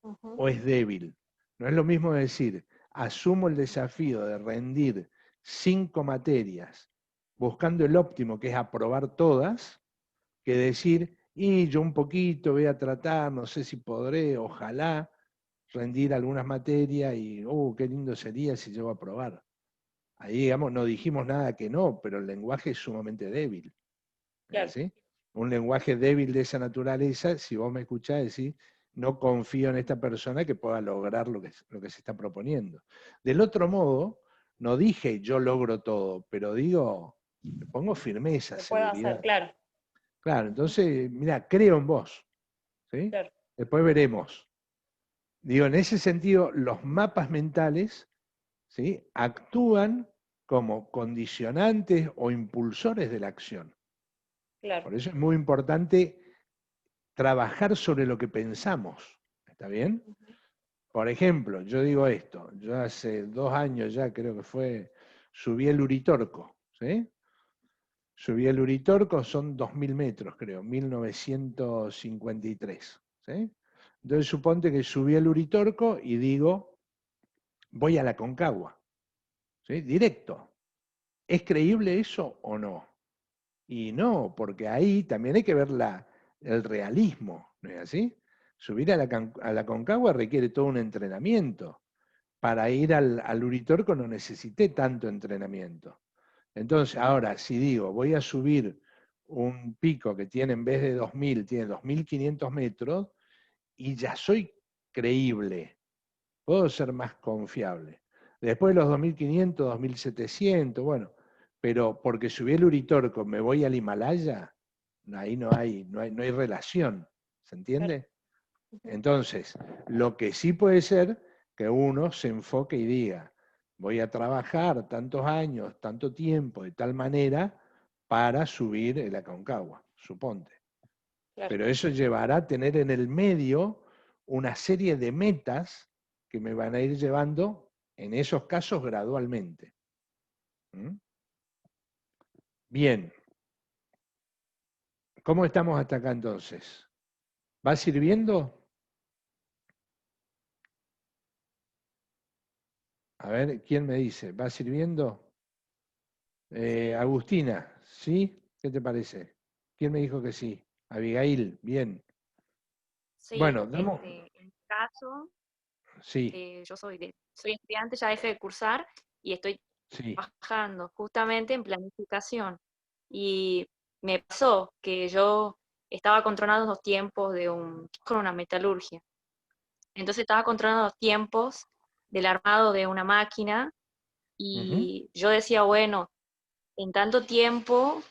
Ujú. o es débil. No es lo mismo decir, asumo el desafío de rendir 5 materias buscando el óptimo, que es aprobar todas, que decir, y yo un poquito voy a tratar, no sé si podré, ojalá, rendir algunas materias y, qué lindo sería si llego a aprobar. Ahí, digamos, no dijimos nada que no, pero el lenguaje es sumamente débil. Claro. ¿Sí? Un lenguaje débil de esa naturaleza, si vos me escuchás decir, no confío en esta persona que pueda lograr lo que se está proponiendo. Del otro modo, no dije yo logro todo, pero digo, le pongo firmeza, Lo puedo hacer, seguridad. claro. Claro, entonces, mira, creo en vos. ¿Sí? Claro. Después veremos. Digo, en ese sentido, los mapas mentales, ¿sí?, actúan como condicionantes o impulsores de la acción. Claro. Por eso es muy importante trabajar sobre lo que pensamos. ¿Está bien? Por ejemplo, yo digo esto, yo hace 2 años ya creo que fue, subí el Uritorco, ¿sí? Subí el Uritorco, son 2000 metros creo, 1953, ¿sí? Entonces suponte que subí el Uritorco y digo, voy a la Concagua, ¿sí? Directo. ¿Es creíble eso o no? Y no, porque ahí también hay que ver el realismo, ¿no es así? Subir a la Concagua requiere todo un entrenamiento. Para ir al Uritorco no necesité tanto entrenamiento. Entonces, ahora, si digo, voy a subir un pico que tiene en vez de 2000, tiene 2500 metros, y ya soy creíble, puedo ser más confiable. Después de los 2500, 2700, bueno, pero porque subí el Uritorco, me voy al Himalaya, ahí no hay relación, ¿se entiende? Entonces, lo que sí puede ser que uno se enfoque y diga, voy a trabajar tantos años, tanto tiempo, de tal manera, para subir el Aconcagua, suponte. Claro. Pero eso llevará a tener en el medio una serie de metas que me van a ir llevando, en esos casos, gradualmente. ¿Mm? Bien. ¿Cómo estamos hasta acá entonces? ¿Va sirviendo? A ver, ¿quién me dice? ¿Va sirviendo? Agustina, ¿sí? ¿Qué te parece? ¿Quién me dijo que sí? Abigail, bien. Sí, Bueno, damos. en mi caso, Sí, yo soy estudiante, ya dejé de cursar y estoy sí. trabajando justamente en planificación. Y me pasó que yo estaba controlando los tiempos con una metalurgia. Entonces estaba controlando los tiempos del armado de una máquina Ujú. y yo decía, bueno, en tanto tiempo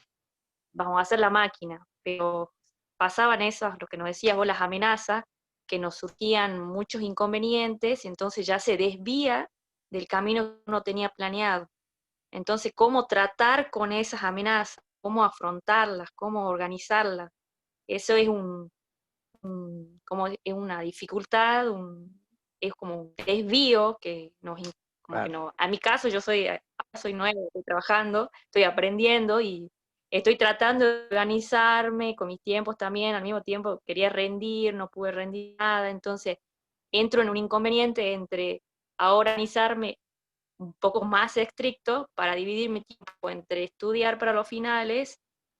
vamos a hacer la máquina, pero pasaban esas, lo que nos decías vos, las amenazas, que nos surgían muchos inconvenientes, entonces ya se desvía del camino que uno tenía planeado. Entonces, ¿cómo tratar con esas amenazas? ¿Cómo afrontarlas? ¿Cómo organizarlas? Eso es como es una dificultad, es como un desvío que como que Claro. no, a mi caso yo soy nueva, estoy trabajando, estoy aprendiendo y estoy tratando de organizarme con mis tiempos también, al mismo tiempo quería rendir, no pude rendir nada, entonces entro en un inconveniente entre ahora organizarme un poco más estricto para dividir mi tiempo entre estudiar para los finales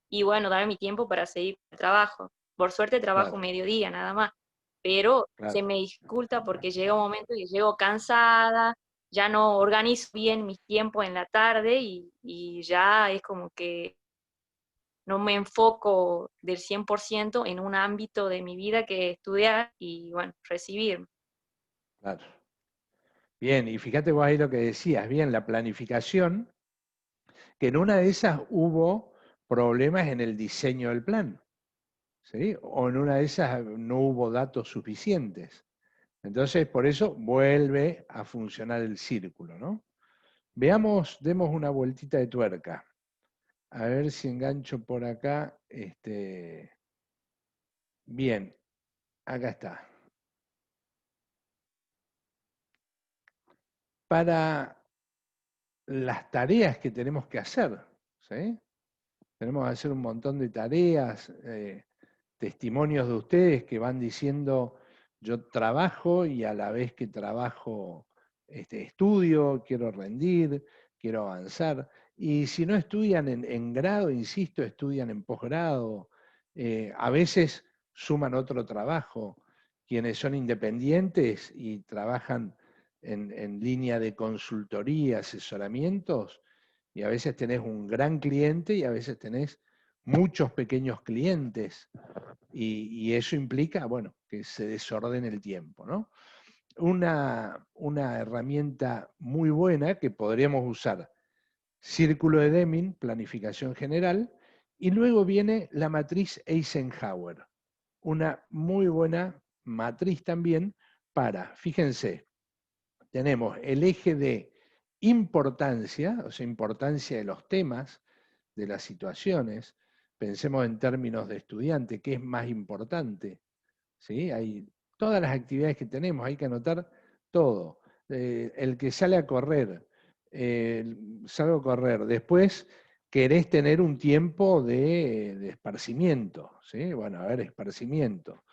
y bueno, darme mi tiempo para seguir el trabajo. Por suerte trabajo Claro, mediodía nada más, pero se claro. me dificulta porque llega un momento que llego cansada, ya no organizo bien mis tiempos en la tarde y ya es como que no me enfoco del 100% en un ámbito de mi vida que es estudiar y bueno, recibir. Claro. Bien, y fíjate vos ahí lo que decías, bien, la planificación, que en una de esas hubo problemas en el diseño del plan, ¿sí? O en una de esas no hubo datos suficientes. Entonces, por eso vuelve a funcionar el círculo, ¿no? Veamos, demos una vueltita de tuerca. A ver si engancho por acá. Bien, acá está. Para las tareas que tenemos que hacer, ¿sí? Tenemos que hacer un montón de tareas, testimonios de ustedes que van diciendo, yo trabajo y a la vez que trabajo, estudio, quiero rendir, quiero avanzar. Y si no estudian en grado, insisto, estudian en posgrado, a veces suman otro trabajo. Quienes son independientes y trabajan en línea de consultoría, asesoramientos, y a veces tenés un gran cliente y a veces tenés muchos pequeños clientes, y eso implica, bueno, que se desordene el tiempo, ¿no? Una herramienta muy buena que podríamos usar, círculo de Deming, planificación general, y luego viene la matriz Eisenhower, una muy buena matriz también para, fíjense, tenemos el eje de importancia, o sea, importancia de los temas, de las situaciones. Pensemos en términos de estudiante, ¿qué es más importante? ¿Sí? Hay todas las actividades que tenemos, hay que anotar todo. El que sale a correr, salgo a correr, después querés tener un tiempo de esparcimiento, ¿sí? Bueno, a ver, esparcimiento.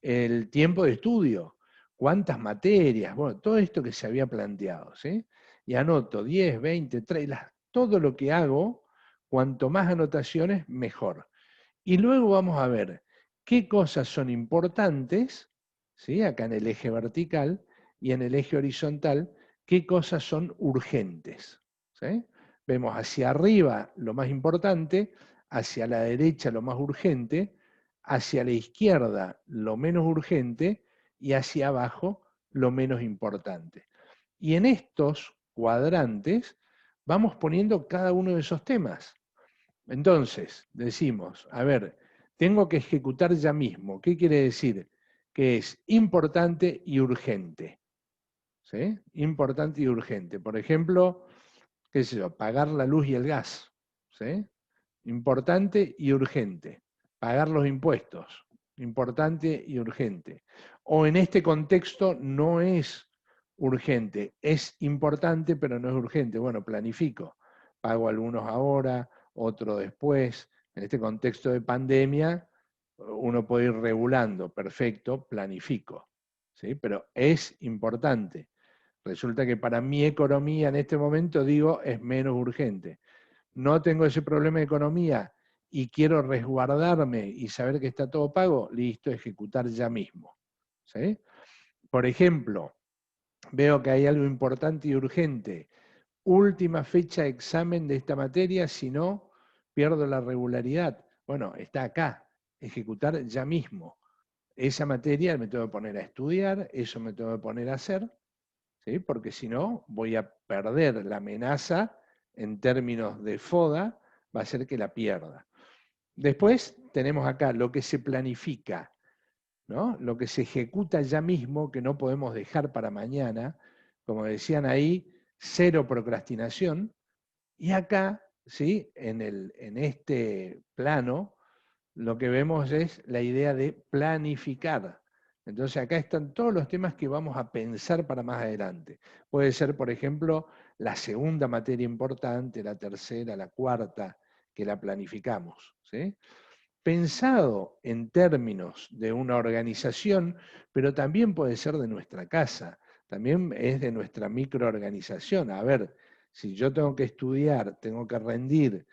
El tiempo de estudio, cuántas materias, bueno, todo esto que se había planteado, ¿sí? Y anoto 10, 20, 30, todo lo que hago, cuanto más anotaciones, mejor. Y luego vamos a ver qué cosas son importantes, ¿sí? Acá en el eje vertical, y en el eje horizontal, qué cosas son urgentes, ¿sí? Vemos hacia arriba lo más importante, hacia la derecha lo más urgente, hacia la izquierda lo menos urgente y hacia abajo lo menos importante. Y en estos cuadrantes vamos poniendo cada uno de esos temas. Entonces, decimos, a ver, tengo que ejecutar ya mismo. ¿Qué quiere decir? Que es importante y urgente. ¿Sí? Importante y urgente. Por ejemplo, qué sé yo, pagar la luz y el gas. ¿Sí? Importante y urgente. Pagar los impuestos. Importante y urgente. O en este contexto no es urgente, es importante pero no es urgente. Bueno, planifico. Pago algunos ahora, otro después. En este contexto de pandemia, uno puede ir regulando. Perfecto, planifico. ¿Sí? Pero es importante. Resulta que para mi economía en este momento, digo, es menos urgente. No tengo ese problema de economía y quiero resguardarme y saber que está todo pago, listo, ejecutar ya mismo. ¿Sí? Por ejemplo, veo que hay algo importante y urgente. Última fecha de examen de esta materia, si no, pierdo la regularidad. Bueno, está acá, ejecutar ya mismo. Esa materia me tengo que poner a estudiar, eso me tengo que poner a hacer, ¿sí? Porque si no, voy a perder la amenaza en términos de FODA, va a ser que la pierda. Después tenemos acá lo que se planifica ¿no? Lo que se ejecuta ya mismo, que no podemos dejar para mañana, como decían ahí, cero procrastinación. Y acá, ¿sí? En este plano, lo que vemos es la idea de planificar. Entonces acá están todos los temas que vamos a pensar para más adelante. Puede ser, por ejemplo, la segunda materia importante, la tercera, la cuarta, que la planificamos, ¿sí? Pensado en términos de una organización, pero también puede ser de nuestra casa, también es de nuestra microorganización. A ver, si yo tengo que estudiar, tengo que rendir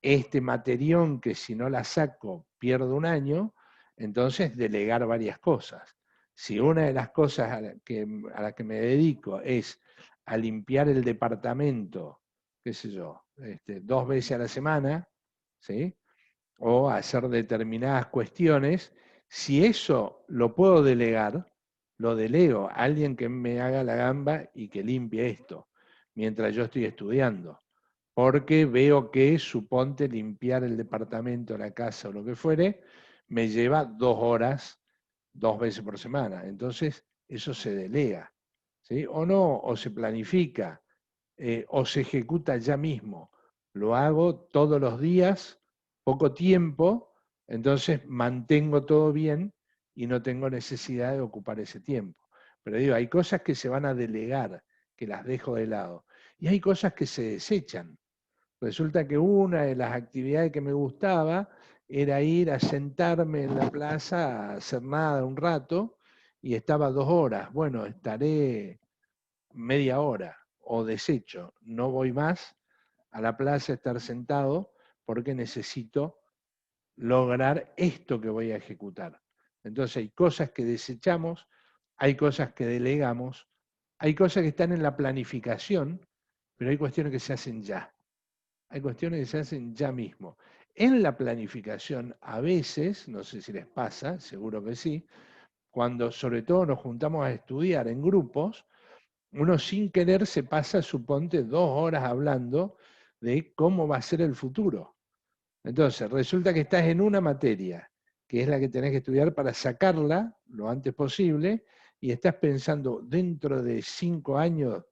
este materión que si no la saco pierdo un año, entonces delegar varias cosas. Si una de las cosas a la que me dedico es a limpiar el departamento, qué sé yo, 2 veces a la semana, ¿sí? O a hacer determinadas cuestiones, si eso lo puedo delegar, lo delego a alguien que me haga la gamba y que limpie esto, mientras yo estoy estudiando. Porque veo que, suponte, limpiar el departamento, la casa o lo que fuere, me lleva 2 horas, 2 veces por semana. Entonces, eso se delega, ¿sí? O no, o se planifica, o se ejecuta ya mismo. Lo hago todos los días, poco tiempo, entonces mantengo todo bien y no tengo necesidad de ocupar ese tiempo. Pero digo, hay cosas que se van a delegar, que las dejo de lado. Y hay cosas que se desechan. Resulta que una de las actividades que me gustaba era ir a sentarme en la plaza a hacer nada un rato y estaba 2 horas. Bueno, estaré media hora o desecho, no voy más a la plaza a estar sentado porque necesito lograr esto que voy a ejecutar. Entonces hay cosas que desechamos, hay cosas que delegamos, hay cosas que están en la planificación, pero hay cuestiones que se hacen ya. Hay cuestiones que se hacen ya mismo. En la planificación, a veces, no sé si les pasa, seguro que sí, cuando sobre todo nos juntamos a estudiar en grupos, uno sin querer se pasa, suponte, 2 horas hablando de cómo va a ser el futuro. Entonces, resulta que estás en una materia, que es la que tenés que estudiar para sacarla lo antes posible, y estás pensando dentro de 5 años,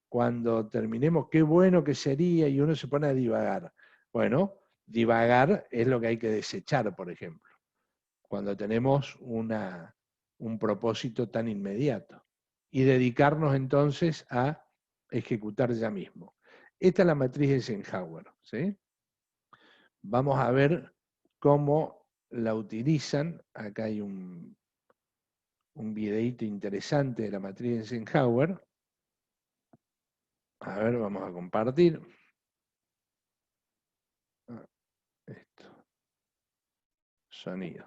cuando terminemos, qué bueno que sería, y uno se pone a divagar. Bueno, divagar es lo que hay que desechar, por ejemplo, cuando tenemos un propósito tan inmediato. Y dedicarnos entonces a ejecutar ya mismo. Esta es la matriz de Eisenhower, ¿sí? Vamos a ver cómo la utilizan. Acá hay un videíto interesante de la matriz de Eisenhower. A ver, vamos a compartir. Esto. Sonido.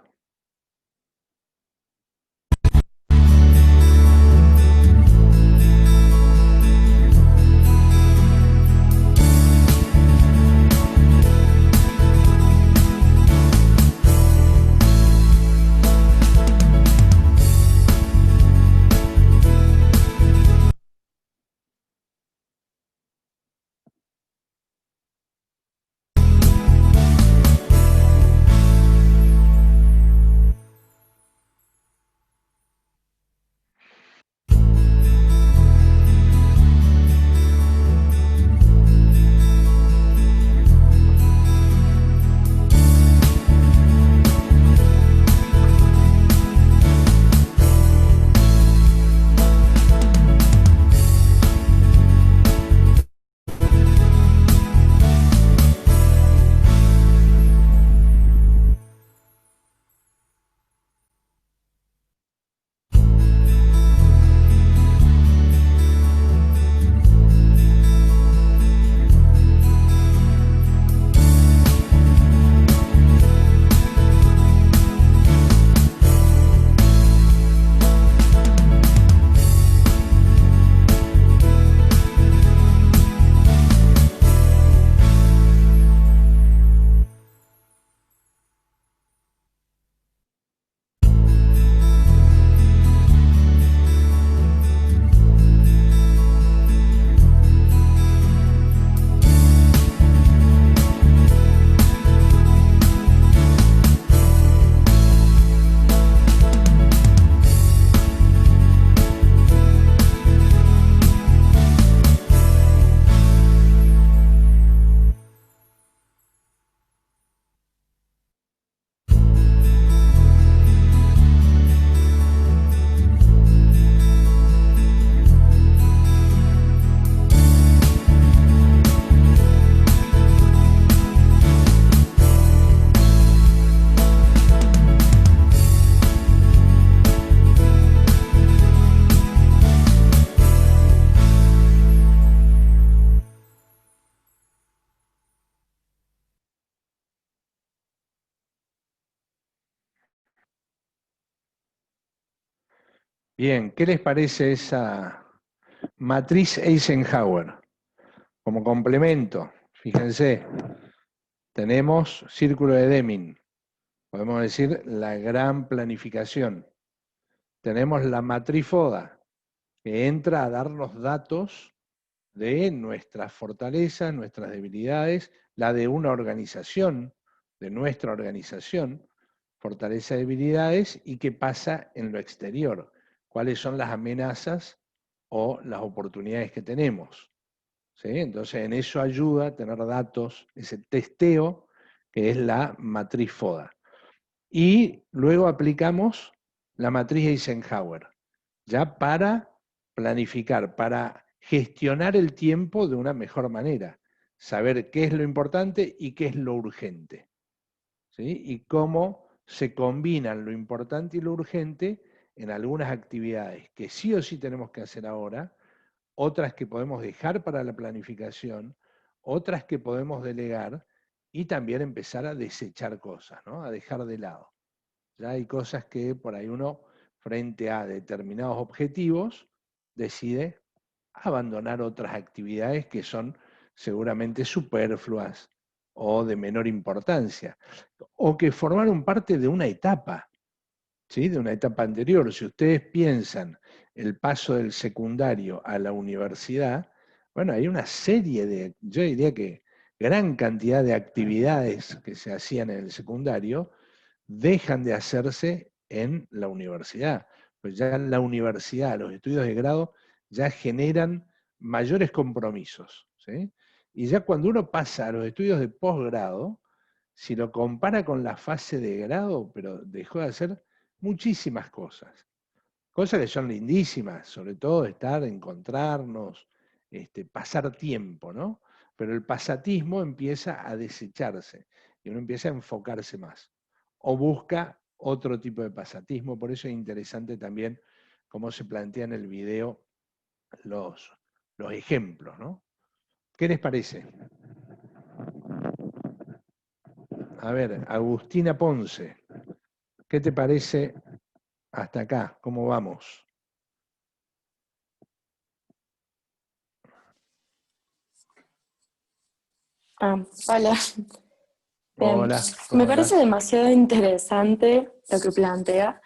Bien, ¿qué les parece esa matriz Eisenhower? Como complemento, fíjense, tenemos círculo de Deming, podemos decir la gran planificación. Tenemos la matriz FODA, que entra a darnos datos de nuestras fortalezas, nuestras debilidades, la de una organización, de nuestra organización, fortalezas, debilidades, y qué pasa en lo exterior, cuáles son las amenazas o las oportunidades que tenemos. ¿Sí? Entonces en eso ayuda a tener datos, ese testeo, que es la matriz FODA. Y luego aplicamos la matriz Eisenhower, ya para planificar, para gestionar el tiempo de una mejor manera, saber qué es lo importante y qué es lo urgente, ¿sí? Y cómo se combinan lo importante y lo urgente en algunas actividades que sí o sí tenemos que hacer ahora, otras que podemos dejar para la planificación, otras que podemos delegar y también empezar a desechar cosas, ¿no? A dejar de lado. Ya hay cosas que por ahí uno, frente a determinados objetivos, decide abandonar otras actividades que son seguramente superfluas o de menor importancia, o que formaron parte de una etapa, ¿sí? De una etapa anterior. Si ustedes piensan el paso del secundario a la universidad, bueno, hay una serie de, yo diría que gran cantidad de actividades que se hacían en el secundario, dejan de hacerse en la universidad. Pues ya en la universidad, los estudios de grado, ya generan mayores compromisos, ¿sí? Y ya cuando uno pasa a los estudios de posgrado, si lo compara con la fase de grado, pero dejó de hacer muchísimas cosas. Cosas que son lindísimas, sobre todo estar, encontrarnos, pasar tiempo, ¿no? Pero el pasatismo empieza a desecharse y uno empieza a enfocarse más. O busca otro tipo de pasatismo, por eso es interesante también cómo se plantea en el video los ejemplos, ¿no? ¿Qué les parece? A ver, Agustina Ponce, ¿qué te parece hasta acá? ¿Cómo vamos? Hola. Bien. Hola, ¿cómo Me parece andás? demasiado interesante lo que plantea.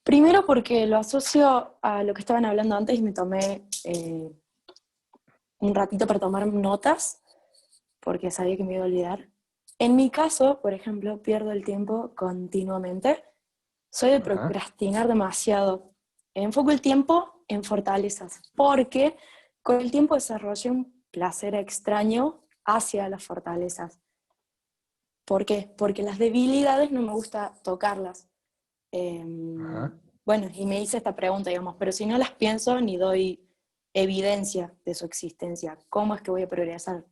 Primero porque lo asocio a lo que estaban hablando antes y me tomé un ratito para tomar notas, porque sabía que me iba a olvidar. En mi caso, por ejemplo, pierdo el tiempo continuamente. Soy de Ajá. procrastinar demasiado. Enfoco el tiempo en fortalezas, porque con el tiempo desarrollo un placer extraño hacia las fortalezas. ¿Por qué? Porque las debilidades no me gusta tocarlas. Bueno, y me hice esta pregunta, digamos, pero si no las pienso ni doy evidencia de su existencia, ¿cómo es que voy a progresar?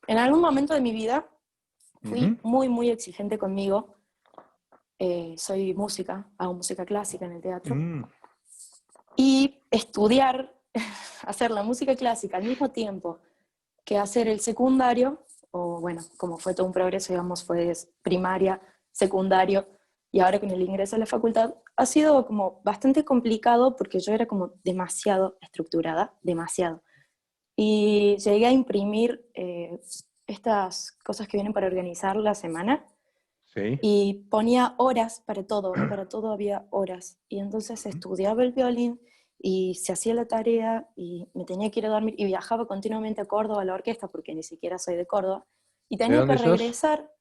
En algún momento de mi vida fui muy, muy exigente conmigo. Soy música, hago música clásica en el teatro. Y estudiar, hacer la música clásica al mismo tiempo que hacer el secundario, o bueno, como fue todo un progreso, digamos, fue primaria, secundario, y ahora con el ingreso a la facultad, ha sido como bastante complicado porque yo era como demasiado estructurada, demasiado. Y llegué a imprimir estas cosas que vienen para organizar la semana, Sí. y ponía horas para todo había horas. Y entonces estudiaba el violín, y se hacía la tarea, y me tenía que ir a dormir, y viajaba continuamente a Córdoba a la orquesta, porque ni siquiera soy de Córdoba, y ¿De tenía que dónde sos? regresar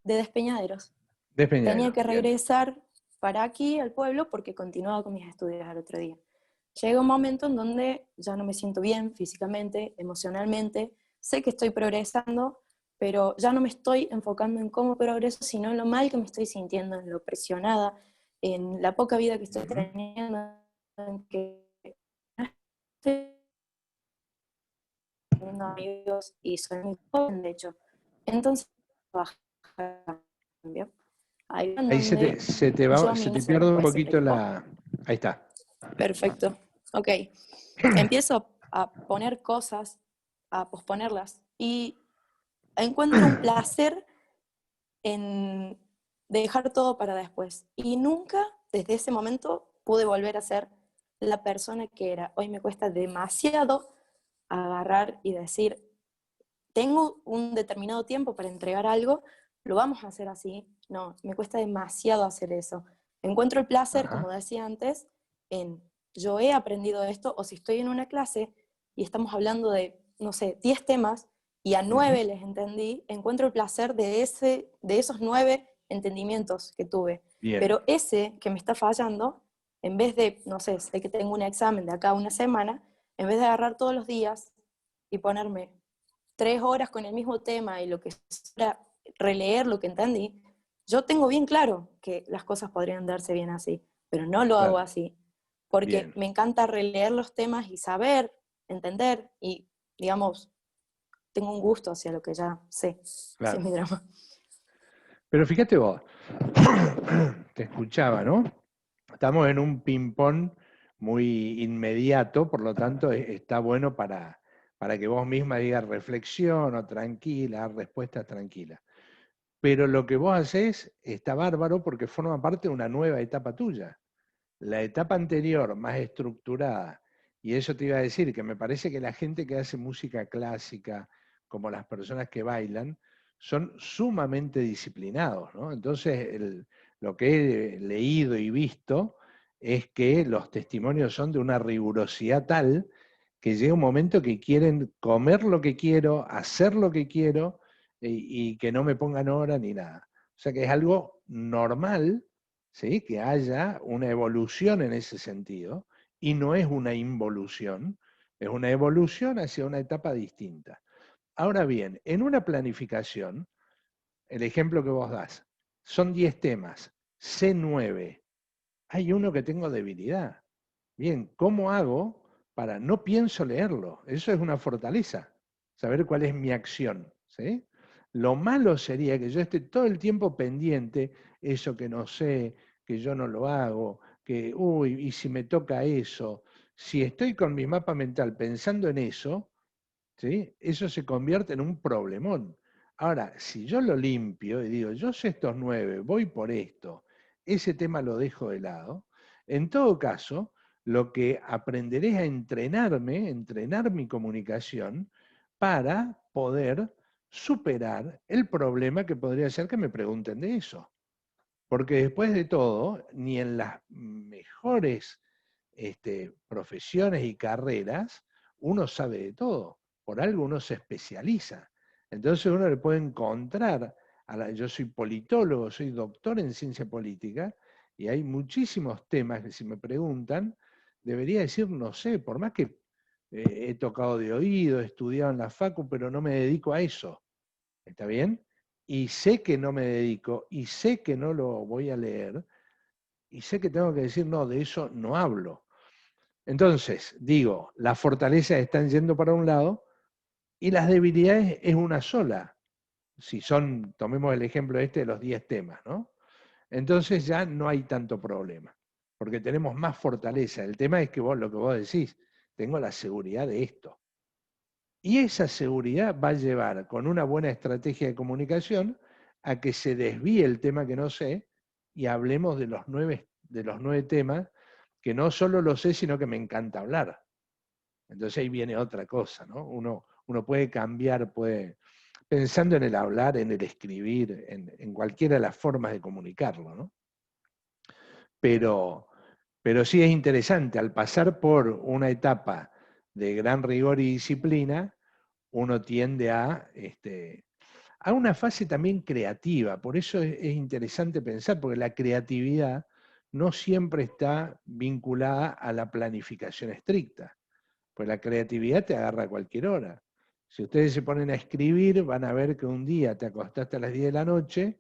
de Despeñaderos. De Peñadero. Tenía que Bien. regresar para aquí, al pueblo, porque continuaba con mis estudios al otro día. Llega un momento en donde ya no me siento bien físicamente, emocionalmente, sé que estoy progresando, pero ya no me estoy enfocando en cómo progreso, sino en lo mal que me estoy sintiendo, en lo presionada, en la poca vida que estoy teniendo, en que no estoy teniendo amigos y soy muy joven, de hecho. Entonces, baja cambio. Ahí Ahí se te pierde un poquito la... Ahí está. Perfecto. Ok. Empiezo a poner cosas, a posponerlas, y encuentro un placer en dejar todo para después. Y nunca, desde ese momento, pude volver a ser la persona que era. Hoy me cuesta demasiado agarrar y decir, tengo un determinado tiempo para entregar algo, lo vamos a hacer así. No, me cuesta demasiado hacer eso. Encuentro el placer, como decía antes, en yo he aprendido esto, o si estoy en una clase y estamos hablando de, no sé, 10 temas, y a 9 les entendí, encuentro el placer de esos 9 entendimientos que tuve. Bien. Pero ese que me está fallando, en vez de, no sé, sé que tengo un examen de acá a una semana, en vez de agarrar todos los días y ponerme 3 horas con el mismo tema y lo que sea, releer lo que entendí, yo tengo bien claro que las cosas podrían darse bien así, pero no lo hago así, porque me encanta releer los temas y saber, entender, y digamos, tengo un gusto hacia lo que ya sé. Claro. Ese es mi drama. Pero fíjate vos, te escuchaba, ¿no? Estamos en un ping-pong muy inmediato, por lo tanto está bueno para que vos misma digas reflexión o tranquila, respuestas tranquilas. Pero lo que vos hacés está bárbaro porque forma parte de una nueva etapa tuya. La etapa anterior, más estructurada, y eso te iba a decir, que me parece que la gente que hace música clásica, como las personas que bailan, son sumamente disciplinados, ¿no? Entonces, lo que he leído y visto es que los testimonios son de una rigurosidad tal que llega un momento que quieren comer lo que quiero, hacer lo que quiero, y que no me pongan hora ni nada. O sea que es algo normal, ¿sí?, que haya una evolución en ese sentido, y no es una involución, es una evolución hacia una etapa distinta. Ahora bien, en una planificación, el ejemplo que vos das, son 10 temas, C9, hay uno que tengo debilidad. Bien, ¿cómo hago para no pienso leerlo? Eso es una fortaleza, saber cuál es mi acción, ¿sí? Lo malo sería que yo esté todo el tiempo pendiente, eso que no sé, que yo no lo hago, que, uy, y si me toca eso. Si estoy con mi mapa mental pensando en eso, ¿sí?, eso se convierte en un problemón. Ahora, si yo lo limpio y digo, yo sé estos 9, voy por esto, ese tema lo dejo de lado, en todo caso, lo que aprenderé es a entrenarme, entrenar mi comunicación para poder superar el problema que podría ser que me pregunten de eso. Porque después de todo, ni en las mejores profesiones y carreras uno sabe de todo. Por algo uno se especializa. Entonces uno le puede encontrar, yo soy politólogo, soy doctor en ciencia política, y hay muchísimos temas que si me preguntan, debería decir, no sé, por más que he tocado de oído, he estudiado en la facu, pero no me dedico a eso. ¿Está bien? Y sé que no me dedico, y sé que no lo voy a leer, y sé que tengo que decir, no, de eso no hablo. Entonces, digo, las fortalezas están yendo para un lado, y las debilidades es una sola. Si son, tomemos el ejemplo de los 10 temas, ¿no? Entonces ya no hay tanto problema, porque tenemos más fortaleza. El tema es que vos, lo que vos decís, tengo la seguridad de esto. Y esa seguridad va a llevar, con una buena estrategia de comunicación, a que se desvíe el tema que no sé y hablemos de los 9 temas que no solo lo sé, sino que me encanta hablar. Entonces ahí viene otra cosa, ¿no? Uno puede cambiar, pensando en el hablar, en el escribir, en cualquiera de las formas de comunicarlo, ¿no? Pero sí es interesante, al pasar por una etapa de gran rigor y disciplina, uno tiende a una fase también creativa. Por eso es interesante pensar, porque la creatividad no siempre está vinculada a la planificación estricta. Pues la creatividad te agarra a cualquier hora. Si ustedes se ponen a escribir, van a ver que un día te acostaste a las 10 de la noche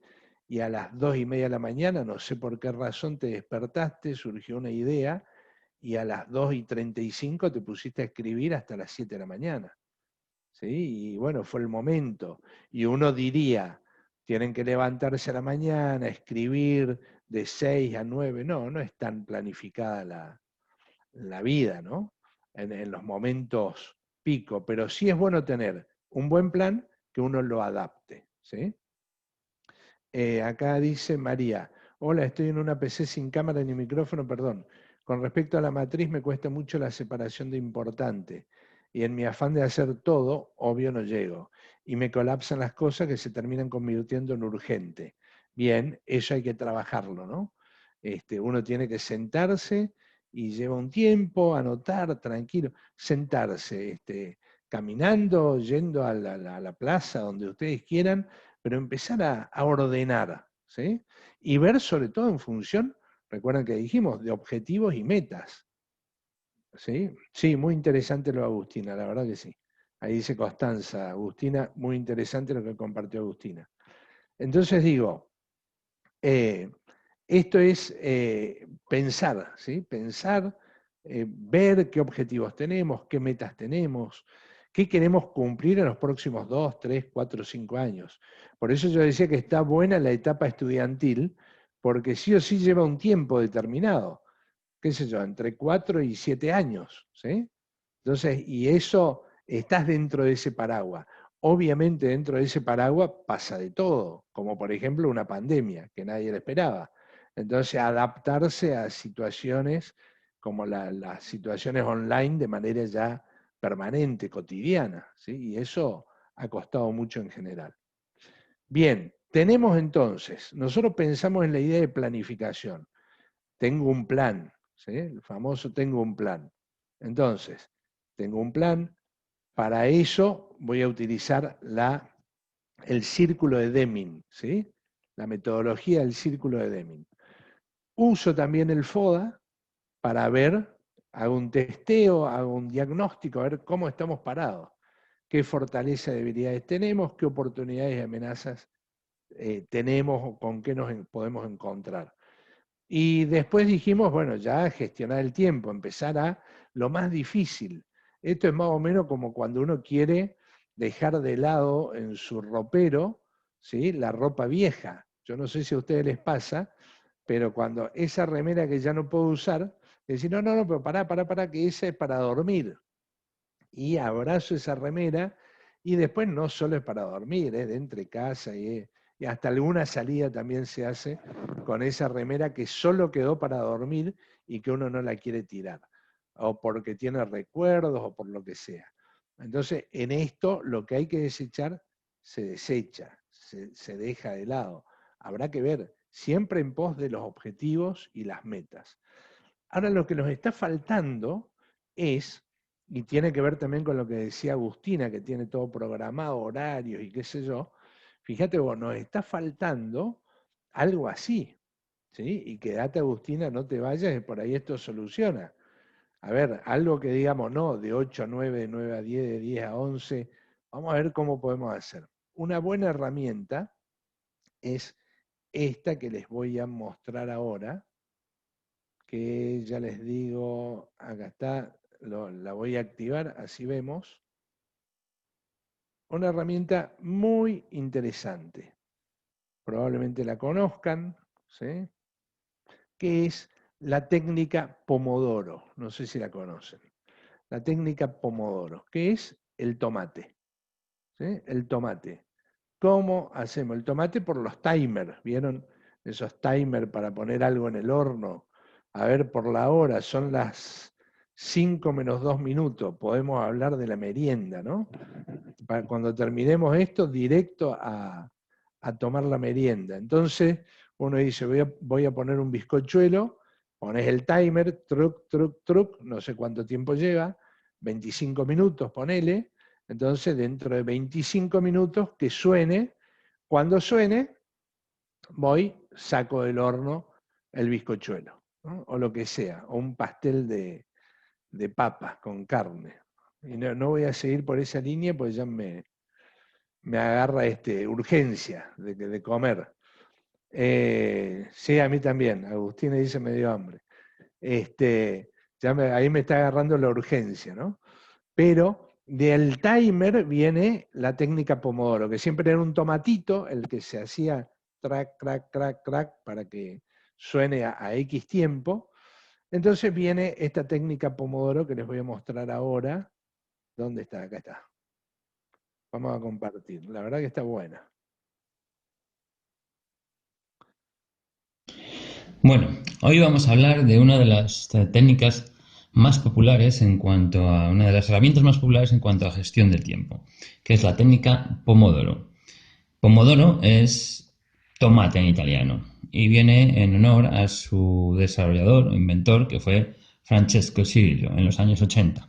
y a las 2:30 de la mañana, no sé por qué razón te despertaste, surgió una idea, y a las 2:35 te pusiste a escribir hasta las 7 de la mañana. ¿Sí? Y bueno, fue el momento. Y uno diría, tienen que levantarse a la mañana, escribir de 6 a 9. No, no es tan planificada la vida, ¿no? En los momentos pico, pero sí es bueno tener un buen plan que uno lo adapte, ¿sí? Acá dice María, hola, estoy en una PC sin cámara ni micrófono, perdón. Con respecto a la matriz me cuesta mucho la separación de importante. Y en mi afán de hacer todo, obvio no llego. Y me colapsan las cosas que se terminan convirtiendo en urgente. Bien, eso hay que trabajarlo, ¿no? Uno tiene que sentarse y lleva un tiempo, anotar, tranquilo, sentarse, caminando, yendo a la plaza, donde ustedes quieran, pero empezar a ordenar, ¿sí? Y ver sobre todo en función, recuerdan que dijimos, de objetivos y metas. ¿Sí? Sí, muy interesante lo de Agustina, la verdad que sí. Ahí dice Constanza, Agustina, muy interesante lo que compartió Agustina. Entonces digo, esto es pensar, ¿sí? Pensar, ver qué objetivos tenemos, qué metas tenemos, qué queremos cumplir en los próximos 2, 3, 4, 5 años. Por eso yo decía que está buena la etapa estudiantil, porque sí o sí lleva un tiempo determinado, qué sé yo, entre 4 y 7 años, ¿sí? Entonces, y eso, estás dentro de ese paraguas. Obviamente dentro de ese paraguas pasa de todo, como por ejemplo una pandemia, que nadie la esperaba. Entonces, adaptarse a situaciones como las situaciones online de manera ya permanente, cotidiana, ¿sí? Y eso ha costado mucho en general. Bien, tenemos entonces, nosotros pensamos en la idea de planificación. Tengo un plan, ¿sí? El famoso tengo un plan. Entonces, tengo un plan, para eso voy a utilizar el círculo de Deming, ¿sí? La metodología del círculo de Deming. Uso también el FODA para ver, hago un testeo, hago un diagnóstico, a ver cómo estamos parados, qué fortalezas y debilidades tenemos, qué oportunidades y amenazas tenemos o con qué nos podemos encontrar. Y después dijimos, bueno, ya gestionar el tiempo, empezar a lo más difícil. Esto es más o menos como cuando uno quiere dejar de lado en su ropero, ¿sí?, la ropa vieja. Yo no sé si a ustedes les pasa, pero cuando esa remera que ya no puedo usar, decir, no, pero pará, que esa es para dormir. Y abrazo esa remera, y después no solo es para dormir, de entre casa y hasta alguna salida también se hace con esa remera que solo quedó para dormir y que uno no la quiere tirar, o porque tiene recuerdos o por lo que sea. Entonces, en esto lo que hay que desechar se desecha, se deja de lado. Habrá que ver, siempre en pos de los objetivos y las metas. Ahora, lo que nos está faltando es, y tiene que ver también con lo que decía Agustina, que tiene todo programado, horarios y qué sé yo, fíjate vos, nos está faltando algo así, ¿sí? Y quédate, Agustina, no te vayas, y por ahí esto soluciona. A ver, algo que digamos, no, de 8 a 9, de 9 a 10, de 10 a 11, vamos a ver cómo podemos hacer. Una buena herramienta es esta que les voy a mostrar ahora, que ya les digo, acá está, la voy a activar, así vemos. Una herramienta muy interesante. Probablemente la conozcan, ¿sí?, que es la técnica Pomodoro. No sé si la conocen. La técnica Pomodoro, que es el tomate. ¿Sí? El tomate. ¿Cómo hacemos? El tomate por los timers. ¿Vieron esos timers para poner algo en el horno? A ver, por la hora, son las 5 menos 2 minutos. Podemos hablar de la merienda, ¿no? Cuando terminemos esto, directo a tomar la merienda. Entonces, uno dice, voy a poner un bizcochuelo, pones el timer, truc, no sé cuánto tiempo lleva, 25 minutos, ponele. Entonces, dentro de 25 minutos, que suene. Cuando suene, saco del horno el bizcochuelo, ¿no?, o lo que sea, o un pastel de papas con carne. Y no voy a seguir por esa línea, pues ya me agarra urgencia de comer. Sí, a mí también. Agustina dice me dio hambre. Ahí me está agarrando la urgencia, ¿no? Pero del timer viene la técnica Pomodoro, que siempre era un tomatito el que se hacía track, para que suene a X tiempo. Entonces viene esta técnica Pomodoro que les voy a mostrar ahora. ¿Dónde está? Acá está. Vamos a compartir. La verdad que está buena. Bueno, hoy vamos a hablar de una de las técnicas más populares en cuanto a una de las herramientas más populares en cuanto a gestión del tiempo, que es la técnica Pomodoro. Pomodoro es tomate en italiano y viene en honor a su desarrollador o inventor, que fue Francesco Cirillo en los años 80.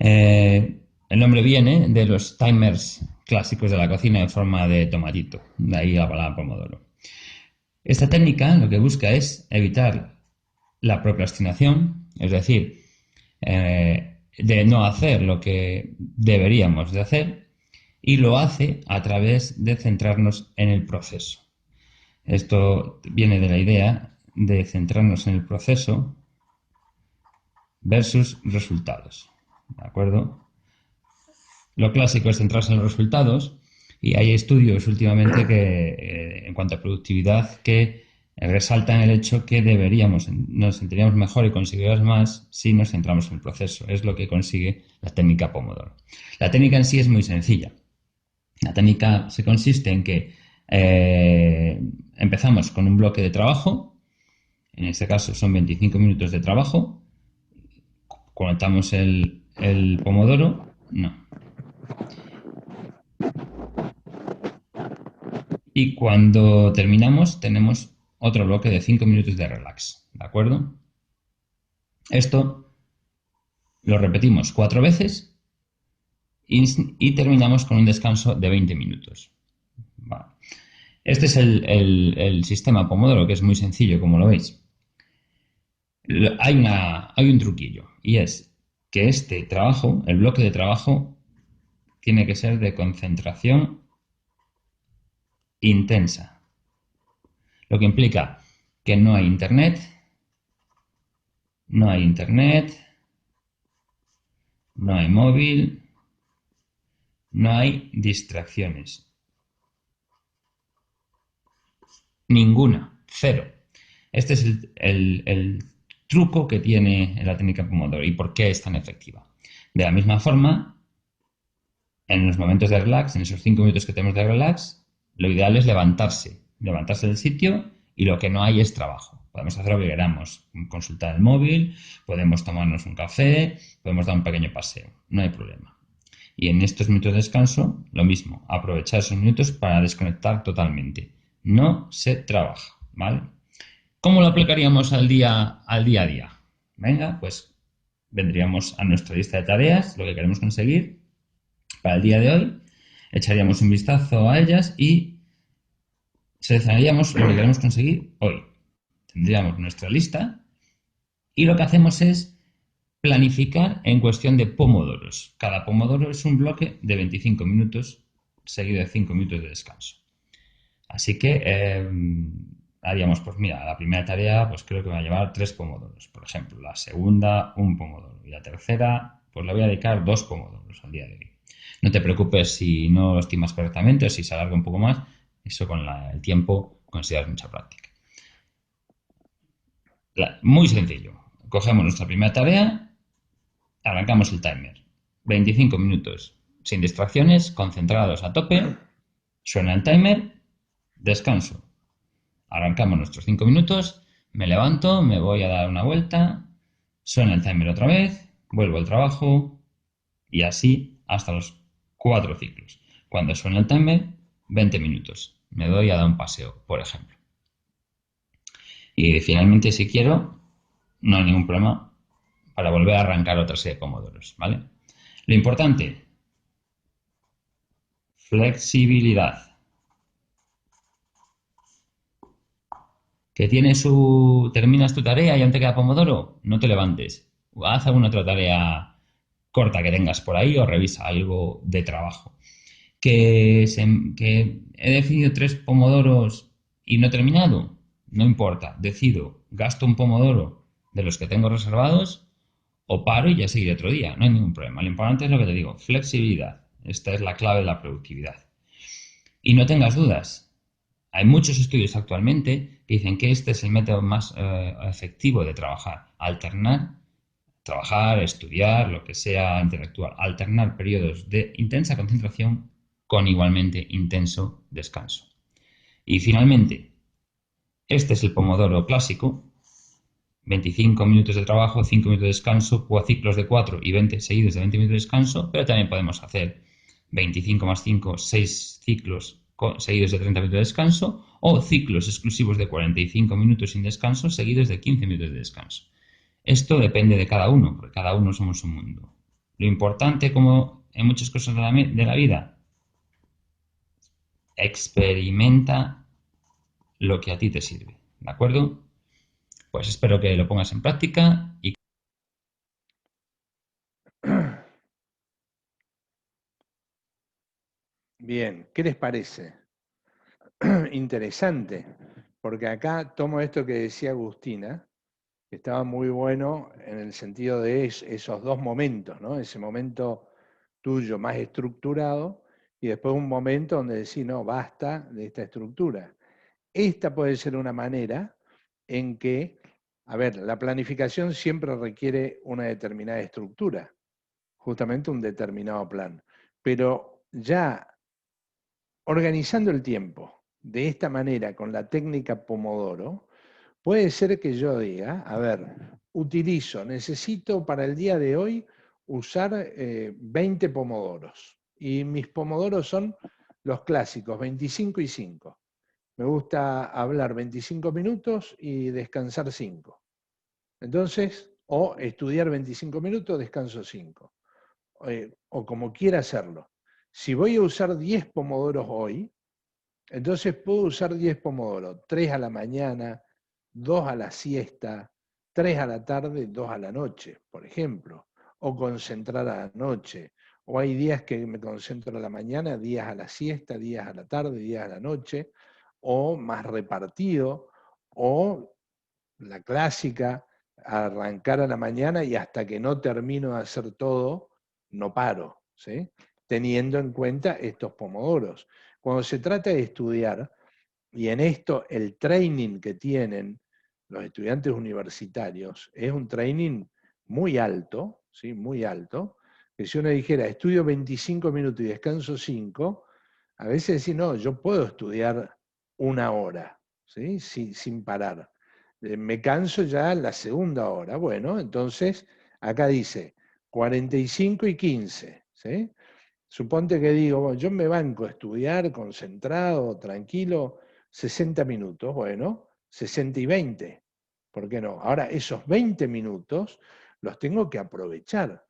El nombre viene de los timers clásicos de la cocina en forma de tomatito, de ahí la palabra Pomodoro. Esta técnica lo que busca es evitar la procrastinación, es decir, de no hacer lo que deberíamos de hacer, y lo hace a través de centrarnos en el proceso. Esto viene de la idea de centrarnos en el proceso versus resultados, ¿de acuerdo? Lo clásico es centrarse en los resultados y hay estudios últimamente que, en cuanto a productividad, que resaltan el hecho que nos sentiríamos mejor y conseguiríamos más si nos centramos en el proceso. Es lo que consigue la técnica Pomodoro. La técnica en sí es muy sencilla. La técnica se consiste en que empezamos con un bloque de trabajo, en este caso son 25 minutos de trabajo, conectamos el Pomodoro, y cuando terminamos tenemos otro bloque de 5 minutos de relax, ¿de acuerdo? Esto lo repetimos 4 veces y terminamos con un descanso de 20 minutos. Vale. Este es el sistema Pomodoro, que es muy sencillo, como lo veis. Hay un truquillo, y es que este trabajo, el bloque de trabajo, tiene que ser de concentración intensa, lo que implica que no hay internet, no hay móvil, no hay distracciones. Ninguna, cero. Este es el truco que tiene la técnica Pomodoro y por qué es tan efectiva. De la misma forma, en los momentos de relax, en esos 5 minutos que tenemos de relax, lo ideal es levantarse del sitio, y lo que no hay es trabajo. Podemos hacer lo que queramos, consultar el móvil, podemos tomarnos un café, podemos dar un pequeño paseo, no hay problema. Y en estos minutos de descanso, lo mismo, aprovechar esos minutos para desconectar totalmente. No se trabaja, ¿vale? ¿Cómo lo aplicaríamos al día a día? Venga, pues vendríamos a nuestra lista de tareas, lo que queremos conseguir para el día de hoy, echaríamos un vistazo a ellas y seleccionaríamos lo que queremos conseguir hoy. Tendríamos nuestra lista y lo que hacemos es planificar en cuestión de pomodoros. Cada pomodoro es un bloque de 25 minutos seguido de 5 minutos de descanso. Así que haríamos, pues mira, la primera tarea pues creo que me va a llevar 3 pomodoros, por ejemplo. La segunda, 1 pomodoro. Y la tercera, pues le voy a dedicar 2 pomodoros al día de hoy. No te preocupes si no lo estimas correctamente o si se alarga un poco más. Eso con el tiempo consideras mucha práctica. Muy sencillo. Cogemos nuestra primera tarea, arrancamos el timer. 25 minutos sin distracciones, concentrados a tope. Suena el timer, descanso. Arrancamos nuestros 5 minutos, me levanto, me voy a dar una vuelta, suena el timer otra vez, vuelvo al trabajo y así hasta los 4 ciclos. Cuando suena el timer, 20 minutos. Me doy a dar un paseo, por ejemplo. Y finalmente, si quiero, no hay ningún problema para volver a arrancar otra serie de pomodoros, ¿vale? Lo importante, flexibilidad. Que terminas tu tarea y aún te queda pomodoro, no te levantes. Haz alguna otra tarea corta que tengas por ahí o revisa algo de trabajo. Que he definido 3 pomodoros y no he terminado, no importa, decido, gasto un pomodoro de los que tengo reservados o paro y ya seguiré otro día, no hay ningún problema. Lo importante es lo que te digo, flexibilidad. Esta es la clave de la productividad. Y no tengas dudas, hay muchos estudios actualmente que dicen que este es el método más efectivo de trabajar, trabajar, estudiar, lo que sea intelectual, alternar periodos de intensa concentración con igualmente intenso descanso. Y finalmente, Este es el pomodoro clásico. 25 minutos de trabajo, 5 minutos de descanso, ciclos de 4 y 20 seguidos de 20 minutos de descanso, pero también podemos hacer 25 más 5, 6 ciclos seguidos de 30 minutos de descanso, o ciclos exclusivos de 45 minutos sin descanso, seguidos de 15 minutos de descanso. Esto depende de cada uno, porque cada uno somos un mundo. Lo importante, como en muchas cosas de la vida, experimenta lo que a ti te sirve, ¿de acuerdo? Pues espero que lo pongas en práctica y... Bien, ¿qué les parece? Interesante, porque acá tomo esto que decía Agustina, que estaba muy bueno en el sentido de esos dos momentos, ¿no? Ese momento tuyo más estructurado y después un momento donde decís, no, basta de esta estructura. Esta puede ser una manera en que, a ver, la planificación siempre requiere una determinada estructura, justamente un determinado plan, pero ya organizando el tiempo de esta manera con la técnica Pomodoro, puede ser que yo diga, a ver, necesito para el día de hoy usar 20 pomodoros. Y mis pomodoros son los clásicos, 25 y 5. Me gusta hablar 25 minutos y descansar 5. Entonces, o estudiar 25 minutos, descanso 5. O como quiera hacerlo. Si voy a usar 10 pomodoros hoy, entonces puedo usar 10 pomodoros, 3 a la mañana, 2 a la siesta, 3 a la tarde, 2 a la noche, por ejemplo, o concentrar a la noche. O hay días que me concentro a la mañana, días a la siesta, días a la tarde, días a la noche, o más repartido, o la clásica, arrancar a la mañana y hasta que no termino de hacer todo, no paro, ¿sí? Teniendo en cuenta estos pomodoros. Cuando se trata de estudiar, y en esto el training que tienen los estudiantes universitarios es un training muy alto, ¿sí? Muy alto, que si uno dijera estudio 25 minutos y descanso 5, a veces decir, no, yo puedo estudiar 1 hora, ¿sí? Sin parar. Me canso ya la segunda hora. Bueno, entonces acá dice 45 y 15, ¿sí? Suponte que digo, bueno, yo me banco a estudiar concentrado, tranquilo, 60 minutos, bueno, 60 y 20, ¿por qué no? Ahora, esos 20 minutos los tengo que aprovechar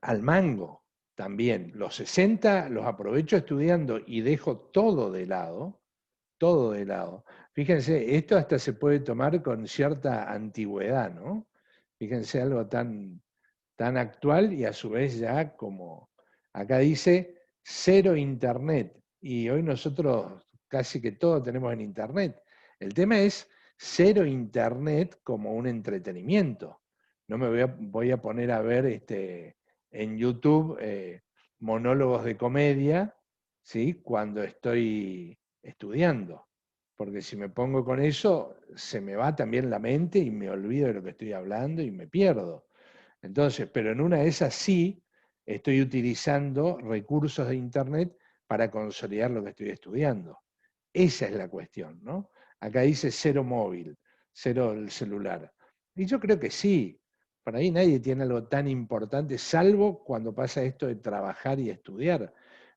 al mango también. Los 60 los aprovecho estudiando y dejo todo de lado, todo de lado. Fíjense, esto hasta se puede tomar con cierta antigüedad, ¿no? Fíjense, algo tan actual y a su vez ya como, acá dice, cero internet. Y hoy nosotros casi que todo tenemos en internet. El tema es cero internet como un entretenimiento. No me voy a poner a ver en YouTube monólogos de comedia, ¿sí? Cuando estoy estudiando. Porque si me pongo con eso, se me va también la mente y me olvido de lo que estoy hablando y me pierdo. Entonces, pero en una de esas sí estoy utilizando recursos de Internet para consolidar lo que estoy estudiando. Esa es la cuestión, ¿no? Acá dice cero móvil, cero el celular. Y yo creo que sí, por ahí nadie tiene algo tan importante, salvo cuando pasa esto de trabajar y estudiar.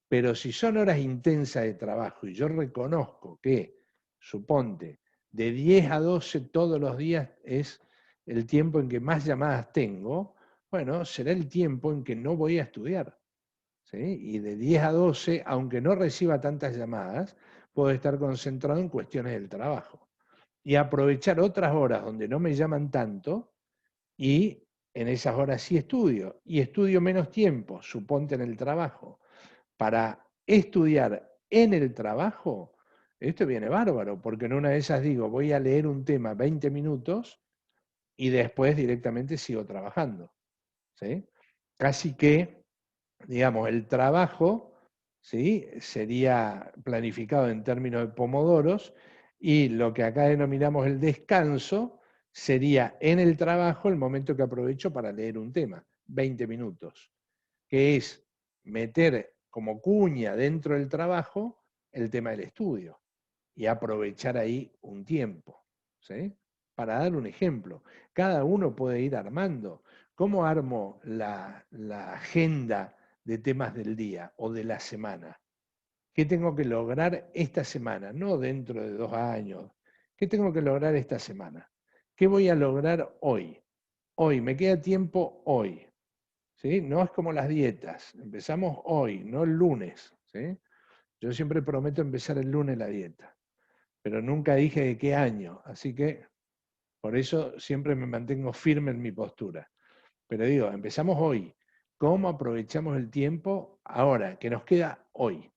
Pero si son horas intensas de trabajo y yo reconozco que, suponte, de 10 a 12 todos los días es el tiempo en que más llamadas tengo, bueno, será el tiempo en que no voy a estudiar. ¿Sí? Y de 10 a 12, aunque no reciba tantas llamadas, puedo estar concentrado en cuestiones del trabajo. Y aprovechar otras horas donde no me llaman tanto y en esas horas sí estudio. Y estudio menos tiempo, suponte en el trabajo. Para estudiar en el trabajo, esto viene bárbaro, porque en una de esas digo, voy a leer un tema 20 minutos y después directamente sigo trabajando. ¿Sí? Casi que, digamos, el trabajo, ¿sí? Sería planificado en términos de pomodoros y lo que acá denominamos el descanso sería en el trabajo el momento que aprovecho para leer un tema, 20 minutos, que es meter como cuña dentro del trabajo el tema del estudio. y aprovechar ahí un tiempo, ¿sí? Para dar un ejemplo, cada uno puede ir armando. ¿Cómo armo la agenda de temas del día o de la semana? ¿Qué tengo que lograr esta semana? No dentro de 2 años. ¿Qué tengo que lograr esta semana? ¿Qué voy a lograr hoy? Hoy, me queda tiempo hoy. ¿Sí? No es como las dietas. Empezamos hoy, no el lunes. ¿Sí? Yo siempre prometo empezar el lunes la dieta, pero nunca dije de qué año. Así que por eso siempre me mantengo firme en mi postura. Pero digo, empezamos hoy. ¿Cómo aprovechamos el tiempo ahora, que nos queda hoy?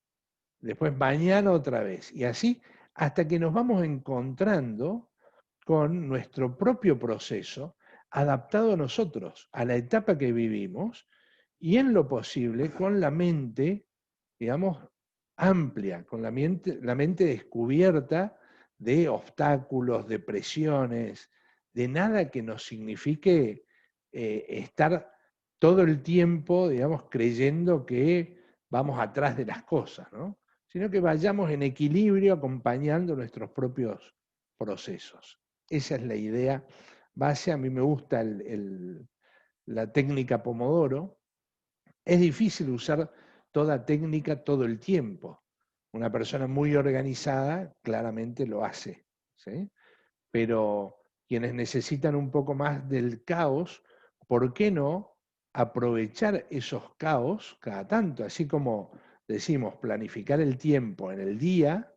Después mañana otra vez, y así hasta que nos vamos encontrando con nuestro propio proceso adaptado a nosotros, a la etapa que vivimos, y en lo posible con la mente, digamos, amplia, con la mente descubierta de obstáculos, de presiones, de nada que nos signifique estar todo el tiempo, digamos, creyendo que vamos atrás de las cosas, ¿no? Sino que vayamos en equilibrio acompañando nuestros propios procesos. Esa es la idea base. A mí me gusta la técnica Pomodoro. Es difícil usar toda técnica todo el tiempo. Una persona muy organizada claramente lo hace, ¿sí? Pero quienes necesitan un poco más del caos, ¿por qué no aprovechar esos caos cada tanto? Así como decimos, planificar el tiempo en el día,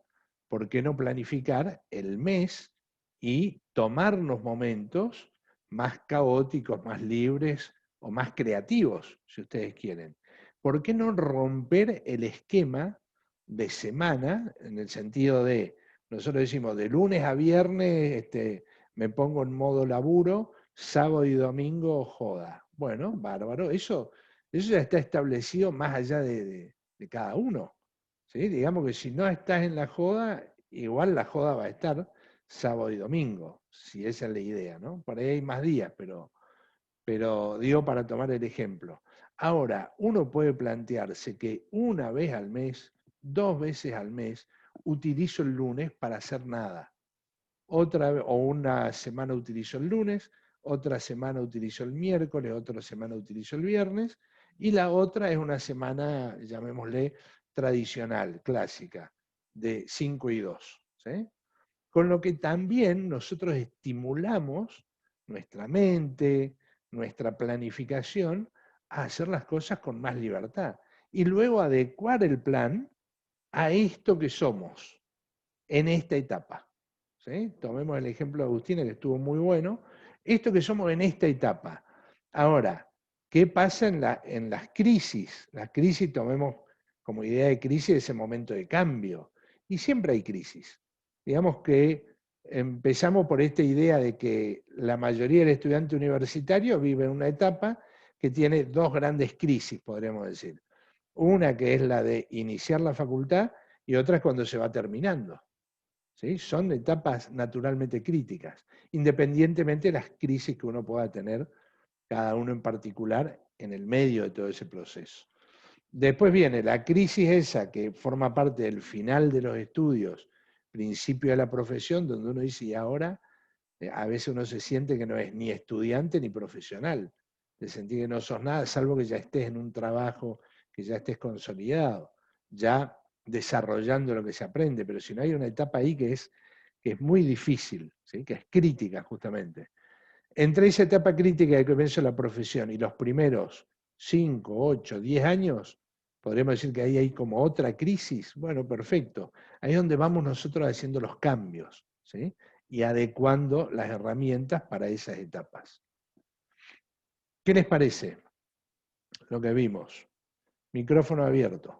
¿por qué no planificar el mes y tomarnos momentos más caóticos, más libres o más creativos, si ustedes quieren? ¿Por qué no romper el esquema de semana, en el sentido de, nosotros decimos, de lunes a viernes me pongo en modo laburo, sábado y domingo joda? Bueno, bárbaro, eso ya está establecido más allá de cada uno. ¿Sí? Digamos que si no estás en la joda, igual la joda va a estar sábado y domingo, si esa es la idea, ¿no? Por ahí hay más días, pero digo para tomar el ejemplo. Ahora, uno puede plantearse que una vez al mes, 2 veces al mes, utilizo el lunes para hacer nada. O una semana utilizo el lunes, otra semana utilizo el miércoles, otra semana utilizo el viernes, y la otra es una semana, llamémosle, tradicional, clásica, de 5 y 2. ¿Sí? Con lo que también nosotros estimulamos nuestra mente, nuestra planificación, a hacer las cosas con más libertad. Y luego adecuar el plan a esto que somos en esta etapa. ¿Sí? Tomemos el ejemplo de Agustina, que estuvo muy bueno. Esto que somos en esta etapa. Ahora, ¿qué pasa en las crisis? Las crisis, tomemos como idea de crisis ese momento de cambio. Y siempre hay crisis. Digamos que empezamos por esta idea de que la mayoría del estudiante universitario vive en una etapa que tiene 2 grandes crisis, podríamos decir. Una que es la de iniciar la facultad y otra es cuando se va terminando. ¿Sí? Son etapas naturalmente críticas, independientemente de las crisis que uno pueda tener, cada uno en particular, en el medio de todo ese proceso. Después viene la crisis esa que forma parte del final de los estudios, principio de la profesión, donde uno dice, y ahora, a veces uno se siente que no es ni estudiante ni profesional, de sentir que no sos nada, salvo que ya estés en un trabajo, que ya estés consolidado, ya desarrollando lo que se aprende, pero si no hay una etapa ahí que es muy difícil, ¿sí? Que es crítica justamente. Entre esa etapa crítica de que comienza la profesión y los primeros 5, 8, 10 años, podríamos decir que ahí hay como otra crisis. Bueno, perfecto. Ahí es donde vamos nosotros haciendo los cambios, ¿sí? Y adecuando las herramientas para esas etapas. ¿Qué les parece lo que vimos? Micrófono abierto.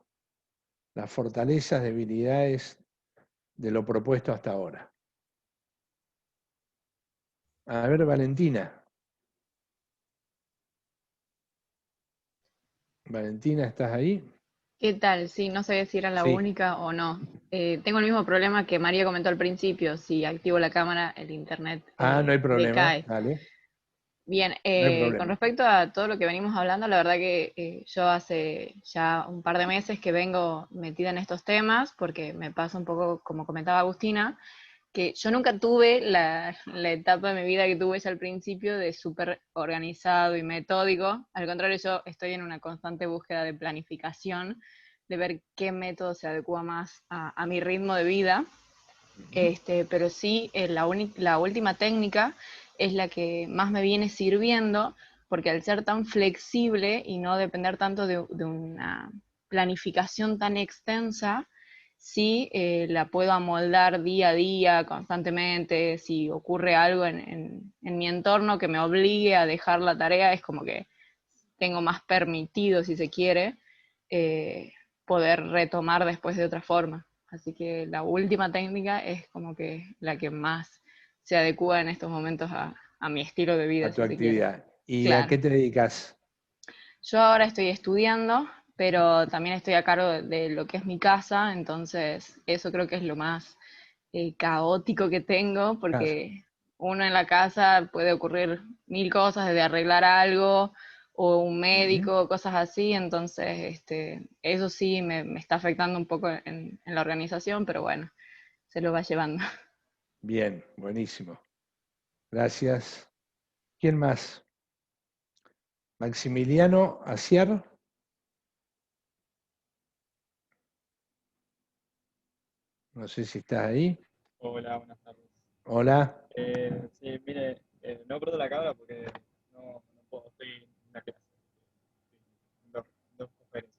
Las fortalezas, debilidades de lo propuesto hasta ahora. A ver, Valentina. Valentina, ¿estás ahí? ¿Qué tal? Sí, no sabía si era la Sí. única o no. Tengo el mismo problema que María comentó al principio. Si activo la cámara, el internet No hay problema. decae. Dale. Bien, No hay con problema. respecto a todo lo que venimos hablando, la verdad que yo hace ya un par de meses que vengo metida en estos temas, porque me pasa un poco, como comentaba Agustina, que yo nunca tuve la etapa de mi vida que tuve ya al principio de súper organizado y metódico. Al contrario, yo estoy en una constante búsqueda de planificación, de ver qué método se adecua más a mi ritmo de vida. Pero sí, la última técnica es la que más me viene sirviendo, porque al ser tan flexible y no depender tanto de una planificación tan extensa, sí la puedo amoldar día a día, constantemente. Si ocurre algo en mi entorno que me obligue a dejar la tarea, es como que tengo más permitido, si se quiere, poder retomar después de otra forma. Así que la última técnica es como que la que más se adecua en estos momentos a mi estilo de vida, A tu si se quiere. actividad. ¿Y a Claro. qué te dedicas? Yo ahora estoy estudiando, pero también estoy a cargo de lo que es mi casa, entonces eso creo que es lo más caótico que tengo, porque uno en la casa puede ocurrir mil cosas, desde arreglar algo o un médico, cosas así, entonces eso sí me está afectando un poco en la organización, pero bueno, se lo va llevando. Bien, buenísimo. Gracias. ¿Quién más? Maximiliano Aciar. No sé si estás ahí. Hola, buenas tardes. Hola. Sí, mire, no perdón la cámara porque no puedo, estoy en una clase, en dos conferencias.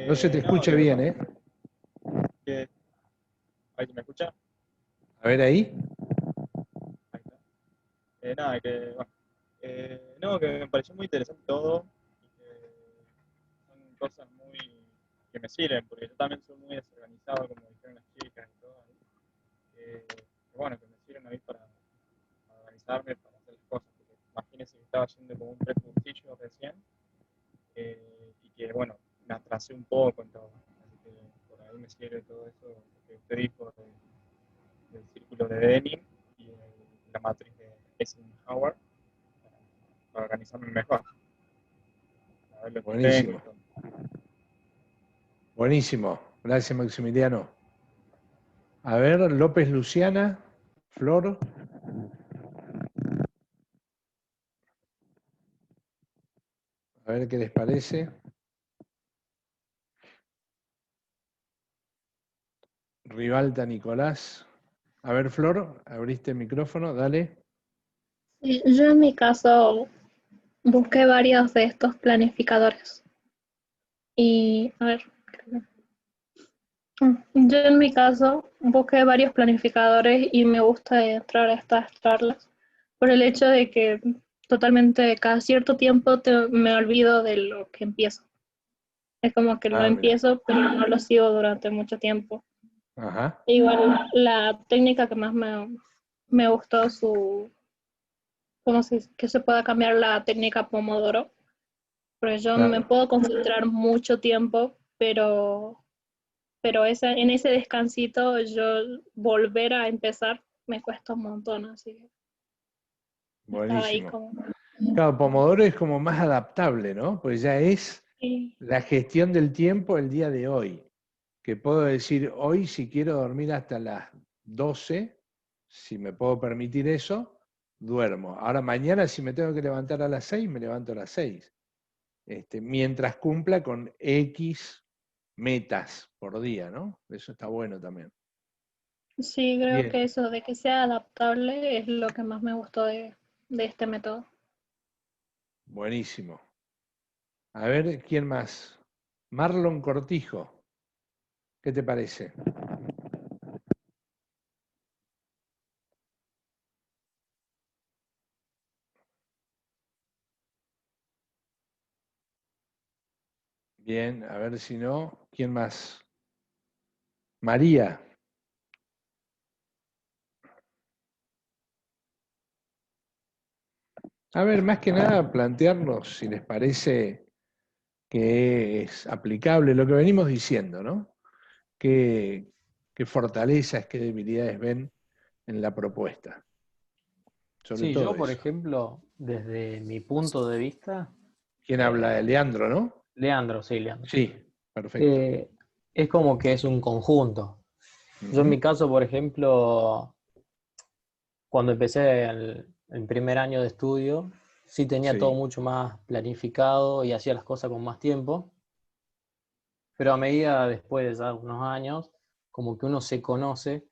No se te No, escucha bien, ¿eh? ¿Ahí se me escucha? A ver ahí. Ahí está. Nada, no, que me pareció muy interesante todo, y que son cosas que me sirven, porque yo también soy muy desorganizado, como dijeron las chicas y todo, que bueno, que me sirven a mí para organizarme, para hacer las cosas, porque imagínense que estaba yendo como un precursillo recién, y que bueno, me atrasé un poco en todo, así que por ahí me sirve todo eso, lo que usted dijo del círculo de Denning y la matriz de Eisenhower, para organizarme mejor, a ver lo que tengo y Buenísimo. todo. Buenísimo. Gracias, Maximiliano. A ver, López Luciana, Flor. A ver qué les parece. Rivalta Nicolás. A ver, Flor, abriste el micrófono, dale. Yo en mi caso busqué varios de estos planificadores. Y, a ver, yo en mi caso busqué varios planificadores y me gusta entrar a estas charlas por el hecho de que totalmente cada cierto tiempo me olvido de lo que empiezo. Es como que lo Mira. empiezo, pero no lo sigo durante mucho tiempo. Ajá. Igual la técnica que más me gustó que se pueda cambiar la técnica Pomodoro. Porque yo me Claro. puedo concentrar mucho tiempo, pero en ese descansito yo volver a empezar me cuesta un montón, así que estaba ahí Buenísimo. como... Claro, Pomodoro es como más adaptable, ¿no? Pues ya es Sí. la gestión del tiempo el día de hoy. Que puedo decir, hoy si quiero dormir hasta las 12, si me puedo permitir eso, duermo. Ahora mañana si me tengo que levantar a las 6, me levanto a las 6. Mientras cumpla con X metas por día, ¿no? Eso está bueno también. Sí, creo Bien. que eso de que sea adaptable es lo que más me gustó de este método. Buenísimo. A ver, ¿quién más? Marlon Cortijo. ¿Qué te parece? Bien, a ver si no. ¿Quién más? María. A ver, más que nada plantearnos si les parece que es aplicable lo que venimos diciendo, ¿no? ¿Qué fortalezas, qué debilidades ven en la propuesta? Sobre Sí, todo yo, por eso. ejemplo, desde mi punto de vista... ¿Quién habla? Leandro, ¿no? Leandro, sí, Leandro. Sí, perfecto. Es como que es un conjunto. Yo en mi caso, por ejemplo, cuando empecé el primer año de estudio, sí tenía todo mucho más planificado y hacía las cosas con más tiempo. Pero a medida después de ya unos años, como que uno se conoce.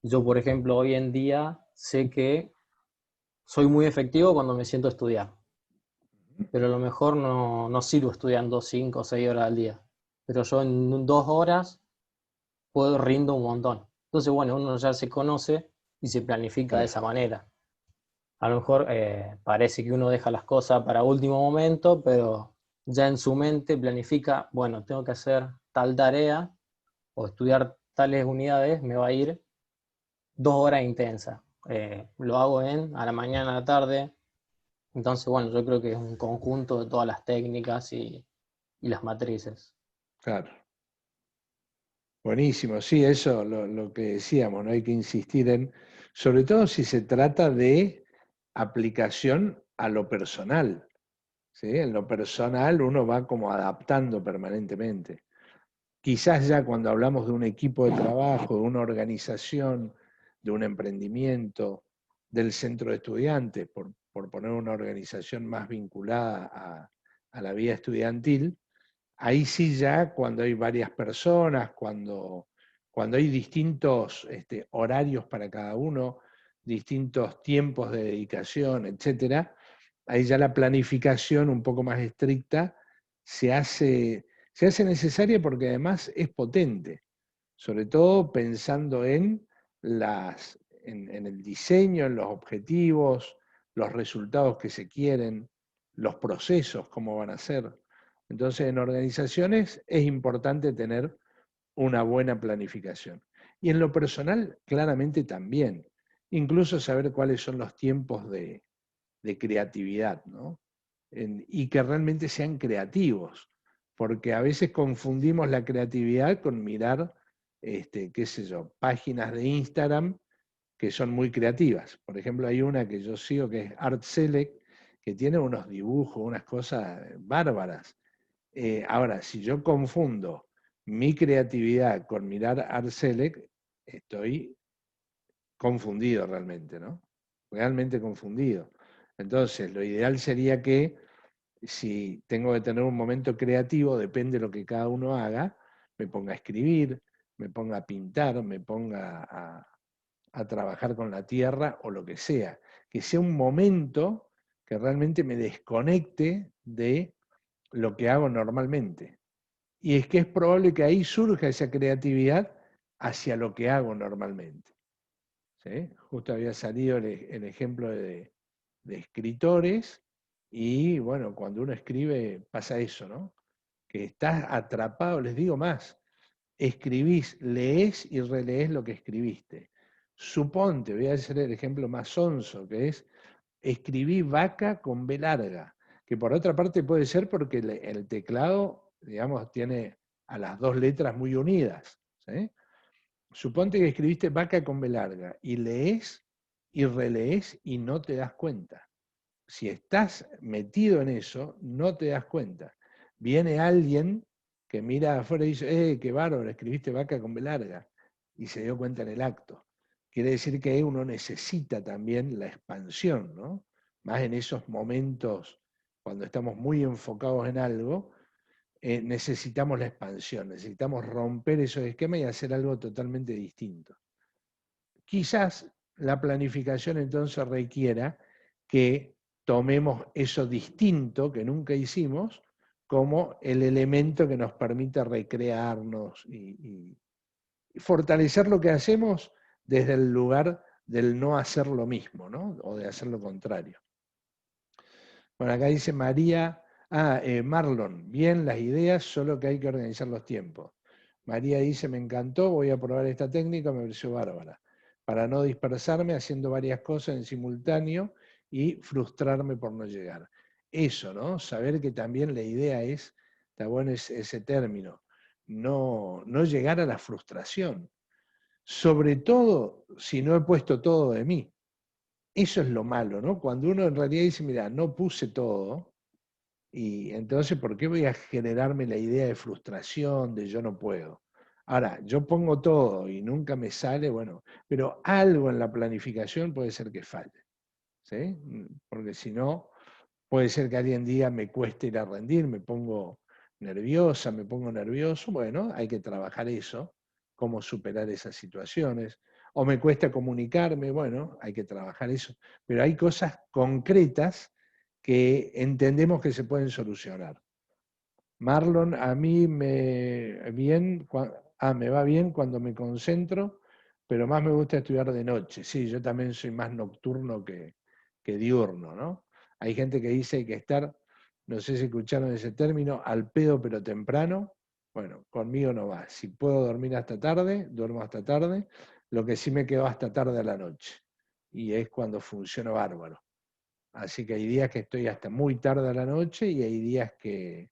Yo, por ejemplo, hoy en día sé que soy muy efectivo cuando me siento a estudiar. Pero a lo mejor no sigo estudiando 5 o 6 horas al día. Pero yo en 2 horas rindo un montón. Entonces, bueno, uno ya se conoce y se planifica de esa manera. A lo mejor parece que uno deja las cosas para último momento, pero ya en su mente planifica, bueno, tengo que hacer tal tarea o estudiar tales unidades, me va a ir 2 horas intensas. Lo hago a la mañana, a la tarde. Entonces, bueno, yo creo que es un conjunto de todas las técnicas y las matrices. Claro. Buenísimo, sí, eso lo que decíamos, ¿no? Hay que insistir en, sobre todo si se trata de aplicación a lo personal, ¿sí? En lo personal uno va como adaptando permanentemente. Quizás ya cuando hablamos de un equipo de trabajo, de una organización, de un emprendimiento, del centro de estudiantes, por poner una organización más vinculada a la vida estudiantil, ahí sí ya cuando hay varias personas, cuando hay distintos horarios para cada uno, distintos tiempos de dedicación, etc., ahí ya la planificación un poco más estricta se hace necesaria porque además es potente, sobre todo pensando en el diseño, en los objetivos, los resultados que se quieren, los procesos, cómo van a ser. Entonces, en organizaciones es importante tener una buena planificación. Y en lo personal, claramente también. Incluso saber cuáles son los tiempos de creatividad, ¿no? Y que realmente sean creativos, porque a veces confundimos la creatividad con mirar, qué sé yo, páginas de Instagram que son muy creativas. Por ejemplo, hay una que yo sigo que es Art Select, que tiene unos dibujos, unas cosas bárbaras. Ahora, si yo confundo mi creatividad con mirar Art Select, estoy confundido realmente, ¿no? Realmente confundido. Entonces, lo ideal sería que si tengo que tener un momento creativo, depende de lo que cada uno haga, me ponga a escribir, me ponga a pintar, me ponga a trabajar con la tierra o lo que sea. Que sea un momento que realmente me desconecte de lo que hago normalmente. Y es que es probable que ahí surja esa creatividad hacia lo que hago normalmente. ¿Sí? Justo había salido el ejemplo de escritores y bueno, cuando uno escribe pasa eso, ¿no? Que estás atrapado, les digo más, escribís, lees y relees lo que escribiste. Suponte, voy a hacer el ejemplo más sonso, que es escribí vaca con B larga, que por otra parte puede ser porque el teclado, digamos, tiene a las dos letras muy unidas. ¿Sí? Suponte que escribiste vaca con B larga y lees y relees y no te das cuenta. Si estás metido en eso, no te das cuenta. Viene alguien que mira afuera y dice, qué bárbaro, escribiste vaca con B larga, y se dio cuenta en el acto. Quiere decir que uno necesita también la expansión, ¿no? Más en esos momentos cuando estamos muy enfocados en algo, necesitamos la expansión, necesitamos romper esos esquemas y hacer algo totalmente distinto. Quizás la planificación entonces requiera que tomemos eso distinto que nunca hicimos como el elemento que nos permite recrearnos y fortalecer lo que hacemos desde el lugar del no hacer lo mismo, ¿no? O de hacer lo contrario. Bueno, acá dice María, Marlon, bien las ideas, solo que hay que organizar los tiempos. María dice, me encantó, voy a probar esta técnica, me pareció bárbara, para no dispersarme haciendo varias cosas en simultáneo y frustrarme por no llegar. Eso, ¿no? Saber que también la idea es, está bueno ese término, no llegar a la frustración. Sobre todo si no he puesto todo de mí. eso es lo malo, ¿no? Cuando uno en realidad dice, mira, no puse todo, y entonces, ¿por qué voy a generarme la idea de frustración, de yo no puedo? Ahora, yo pongo todo y nunca me sale, bueno, pero algo en la planificación puede ser que falle, ¿sí? Porque si no, puede ser que alguien diga, me cuesta ir a rendir, me pongo nerviosa, me pongo nervioso, bueno, hay que trabajar eso, cómo superar esas situaciones. O me cuesta comunicarme, bueno, hay que trabajar eso. Pero hay cosas concretas que entendemos que se pueden solucionar. Marlon, a mí me va bien cuando me concentro, pero más me gusta estudiar de noche. Sí, yo también soy más nocturno que diurno, ¿no? Hay gente que dice que estar, no sé si escucharon ese término, al pedo pero temprano. Bueno, conmigo no va. Si puedo dormir hasta tarde, duermo hasta tarde. Lo que sí me quedo hasta tarde a la noche. Y es cuando funciona bárbaro. Así que hay días que estoy hasta muy tarde a la noche y hay días que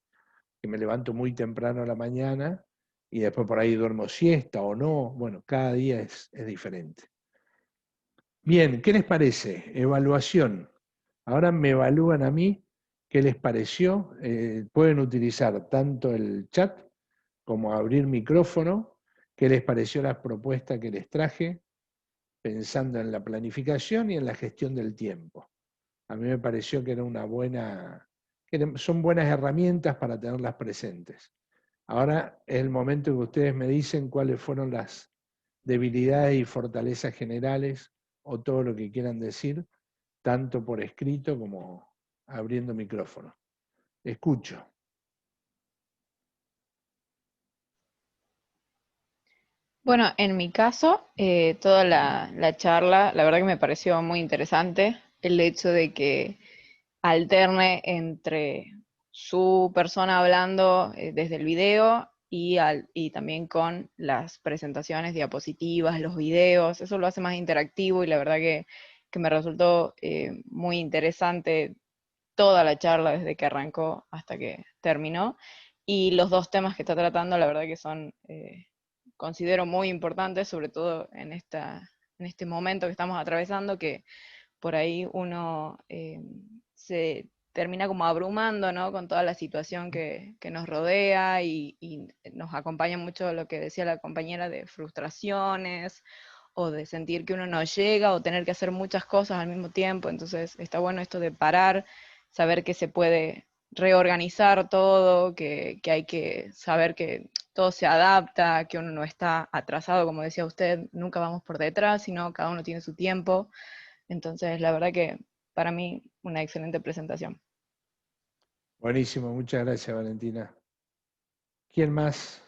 me levanto muy temprano a la mañana y después por ahí duermo siesta o no. Bueno, cada día es diferente. Bien, ¿qué les parece? Evaluación. Ahora me evalúan a mí qué les pareció. Pueden utilizar tanto el chat como abrir micrófono. ¿Qué les pareció las propuestas que les traje? Pensando en la planificación y en la gestión del tiempo. A mí me pareció que era son buenas herramientas para tenerlas presentes. Ahora es el momento en que ustedes me dicen cuáles fueron las debilidades y fortalezas generales o todo lo que quieran decir, tanto por escrito como abriendo micrófono. Escucho. Bueno, en mi caso, toda la charla, la verdad que me pareció muy interesante el hecho de que alterne entre su persona hablando desde el video y también con las presentaciones, diapositivas, los videos. Eso lo hace más interactivo y la verdad que me resultó muy interesante toda la charla desde que arrancó hasta que terminó. Y los dos temas que está tratando, la verdad que son, considero muy importantes, sobre todo en este momento que estamos atravesando, que por ahí uno se termina como abrumando, ¿no? Con toda la situación que nos rodea y nos acompaña mucho lo que decía la compañera de frustraciones o de sentir que uno no llega o tener que hacer muchas cosas al mismo tiempo. Entonces está bueno esto de parar, saber que se puede reorganizar todo, que hay que saber que todo se adapta, que uno no está atrasado, como decía usted, nunca vamos por detrás, sino cada uno tiene su tiempo. Entonces, la verdad que para mí una excelente presentación. Buenísimo, muchas gracias, Valentina. ¿Quién más?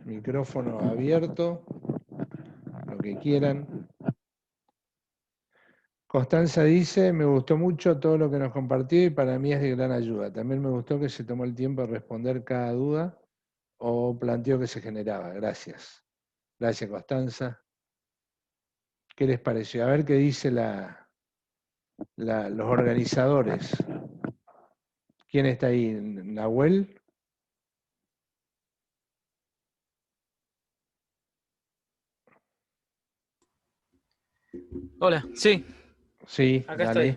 Micrófono abierto, lo que quieran. Constanza dice, me gustó mucho todo lo que nos compartió y para mí es de gran ayuda. También me gustó que se tomó el tiempo de responder cada duda o planteo que se generaba. Gracias. Gracias, Constanza. ¿Qué les pareció? A ver qué dice los organizadores. ¿Quién está ahí? ¿Nahuel? Hola, sí, Sí, acá dale.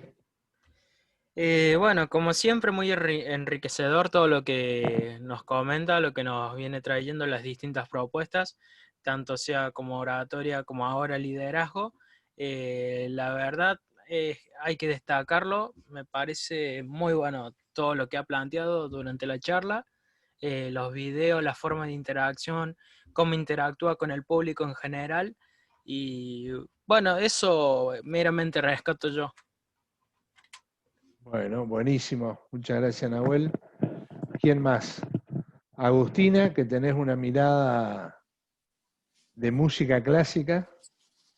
estoy. Bueno, como siempre, muy enriquecedor todo lo que nos comenta, lo que nos viene trayendo las distintas propuestas, tanto sea como oratoria como ahora liderazgo. La verdad, hay que destacarlo, me parece muy bueno todo lo que ha planteado durante la charla, los videos, la forma de interacción, cómo interactúa con el público en general. Y bueno, eso meramente rescato yo. Bueno, buenísimo. Muchas gracias, Nahuel. ¿Quién más? Agustina, que tenés una mirada de música clásica.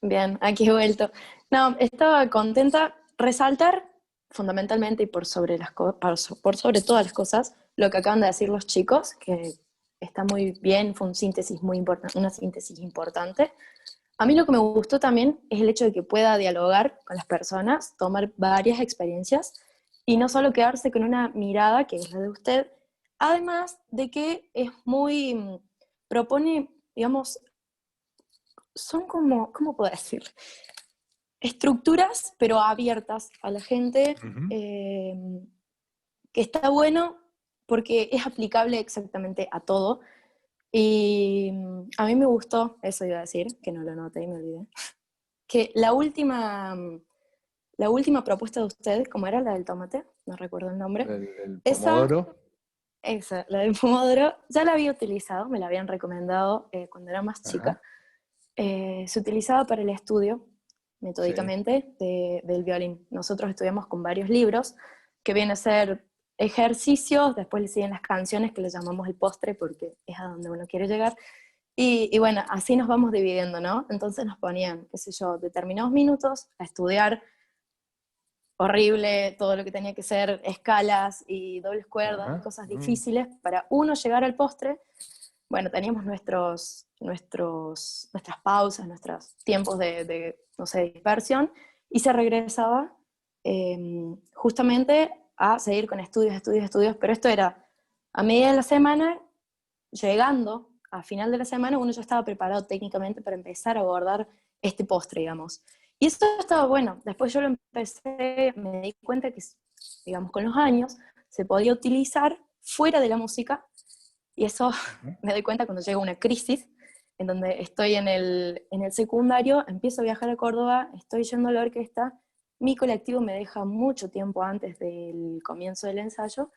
Bien, aquí he vuelto. No, estaba contenta. Resaltar fundamentalmente y por sobre todas las cosas lo que acaban de decir los chicos, que está muy bien, fue una síntesis importante. A mí lo que me gustó también es el hecho de que pueda dialogar con las personas, tomar varias experiencias y no solo quedarse con una mirada, que es la de usted, además de que es muy, propone, digamos, son como, ¿cómo puedo decir? estructuras, pero abiertas a la gente, que está bueno porque es aplicable exactamente a todo. Y a mí me gustó, eso iba a decir, que no lo noté y me olvidé, que la última propuesta de ustedes, ¿cómo era la del tomate? No recuerdo el nombre. El pomodoro. Esa, la del pomodoro, ya la había utilizado, me la habían recomendado cuando era más chica. Se utilizaba para el estudio, metódicamente, del violín. Nosotros estudiamos con varios libros, que vienen a ser ejercicios, después le siguen las canciones, que le llamamos el postre, porque es a donde uno quiere llegar. Y bueno, así nos vamos dividiendo, ¿no? Entonces nos ponían, qué sé yo, determinados minutos a estudiar, horrible, todo lo que tenía que ser escalas y dobles cuerdas, cosas difíciles, para uno llegar al postre. Bueno, teníamos nuestras pausas, nuestros tiempos de no sé, dispersión, y se regresaba justamente a seguir con estudios, pero esto era a media de la semana, llegando a final de la semana, uno ya estaba preparado técnicamente para empezar a abordar este postre, digamos. Y eso estaba bueno. Después yo lo empecé, me di cuenta que, digamos, con los años, se podía utilizar fuera de la música, y eso me doy cuenta cuando llega una crisis, en donde estoy en el secundario, empiezo a viajar a Córdoba, estoy yendo a la orquesta, mi colectivo me deja mucho tiempo antes del comienzo del ensayo,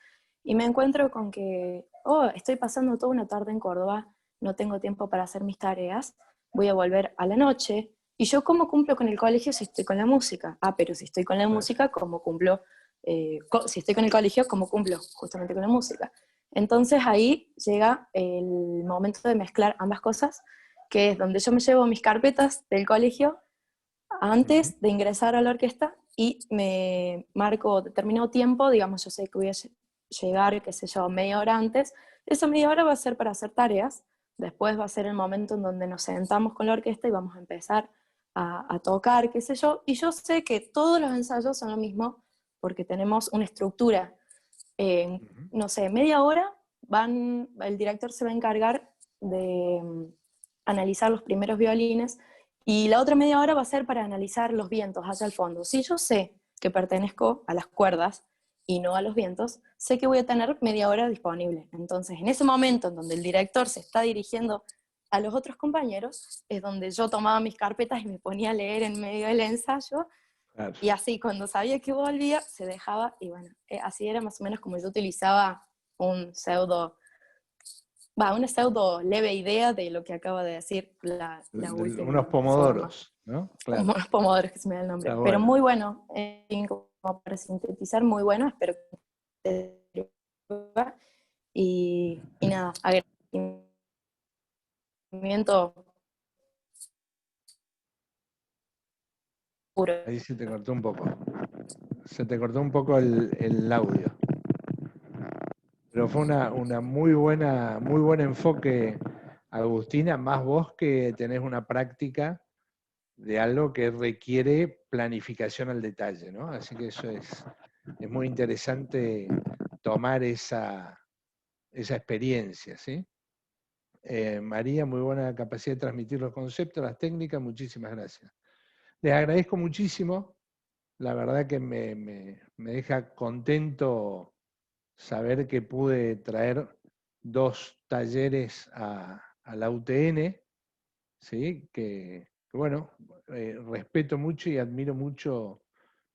y me encuentro con que, estoy pasando toda una tarde en Córdoba, no tengo tiempo para hacer mis tareas, voy a volver a la noche, y yo ¿cómo cumplo con el colegio si estoy con la música? Pero si estoy con la música, ¿cómo cumplo? Si estoy con el colegio, ¿cómo cumplo justamente con la música? Entonces ahí llega el momento de mezclar ambas cosas, que es donde yo me llevo mis carpetas del colegio antes de ingresar a la orquesta y me marco determinado tiempo, digamos, yo sé que voy a llegar, qué sé yo, media hora antes, esa media hora va a ser para hacer tareas, después va a ser el momento en donde nos sentamos con la orquesta y vamos a empezar a tocar, qué sé yo, y yo sé que todos los ensayos son lo mismo porque tenemos una estructura. No sé, media hora el director se va a encargar de analizar los primeros violines, y la otra media hora va a ser para analizar los vientos hacia el fondo. Si yo sé que pertenezco a las cuerdas y no a los vientos, sé que voy a tener media hora disponible. Entonces, en ese momento en donde el director se está dirigiendo a los otros compañeros, es donde yo tomaba mis carpetas y me ponía a leer en medio del ensayo. Claro. Y así, cuando sabía que volvía, se dejaba, y bueno, así era más o menos como yo utilizaba una pseudo leve idea de lo que acaba de decir la última. Unos pomodoros, ¿no? Claro. Unos pomodoros, que se me da el nombre. Pero bueno. Muy bueno, como para sintetizar, muy bueno, espero que te sirva. Y nada, agradecimiento puro. Ahí se te cortó un poco. Se te cortó un poco el audio. Pero fue una muy buen enfoque, Agustina, más vos que tenés una práctica de algo que requiere planificación al detalle, ¿no? Así que eso es muy interesante tomar esa experiencia, ¿sí? María, muy buena capacidad de transmitir los conceptos, las técnicas, muchísimas gracias. Les agradezco muchísimo, la verdad que me deja contento saber que pude traer 2 talleres a la UTN, ¿sí? Que bueno, respeto mucho y admiro mucho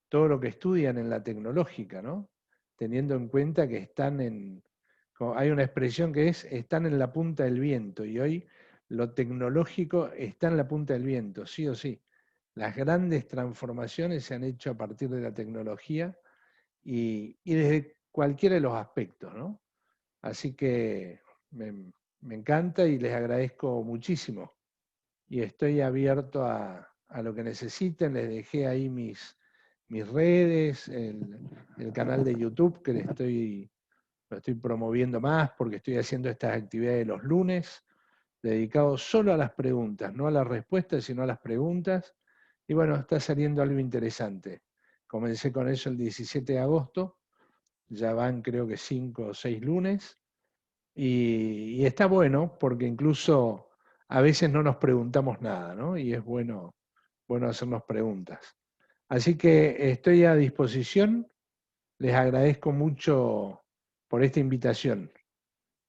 todo lo que estudian en la tecnológica, ¿no? Teniendo en cuenta que hay una expresión que están en la punta del viento, y hoy lo tecnológico está en la punta del viento, sí o sí. Las grandes transformaciones se han hecho a partir de la tecnología y desde cualquiera de los aspectos, ¿no? Así que me encanta y les agradezco muchísimo. Y estoy abierto a lo que necesiten. Les dejé ahí mis redes, el canal de YouTube que lo estoy promoviendo más porque estoy haciendo estas actividades los lunes, dedicados solo a las preguntas, no a las respuestas, sino a las preguntas. Y bueno, está saliendo algo interesante. Comencé con eso el 17 de agosto, ya van creo que 5 o 6 lunes, y está bueno porque incluso a veces no nos preguntamos nada, ¿no? Y es bueno bueno hacernos preguntas. Así que estoy a disposición, les agradezco mucho por esta invitación.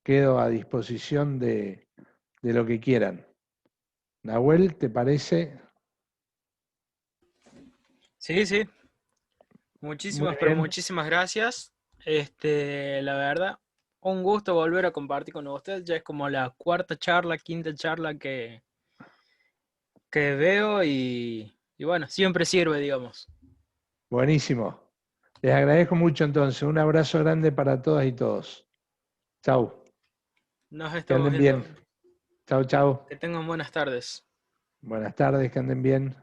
Quedo a disposición de lo que quieran. Nahuel, ¿te parece? Sí, sí. Muchísimas, pero muchísimas gracias. La verdad, un gusto volver a compartir con ustedes. Ya es como la cuarta charla, quinta charla que veo y bueno, siempre sirve, digamos. Buenísimo. Les agradezco mucho entonces. Un abrazo grande para todas y todos. Chau. Nos Que estamos anden viendo. bien. Chau, chau. Que tengan buenas tardes. Buenas tardes, que anden bien.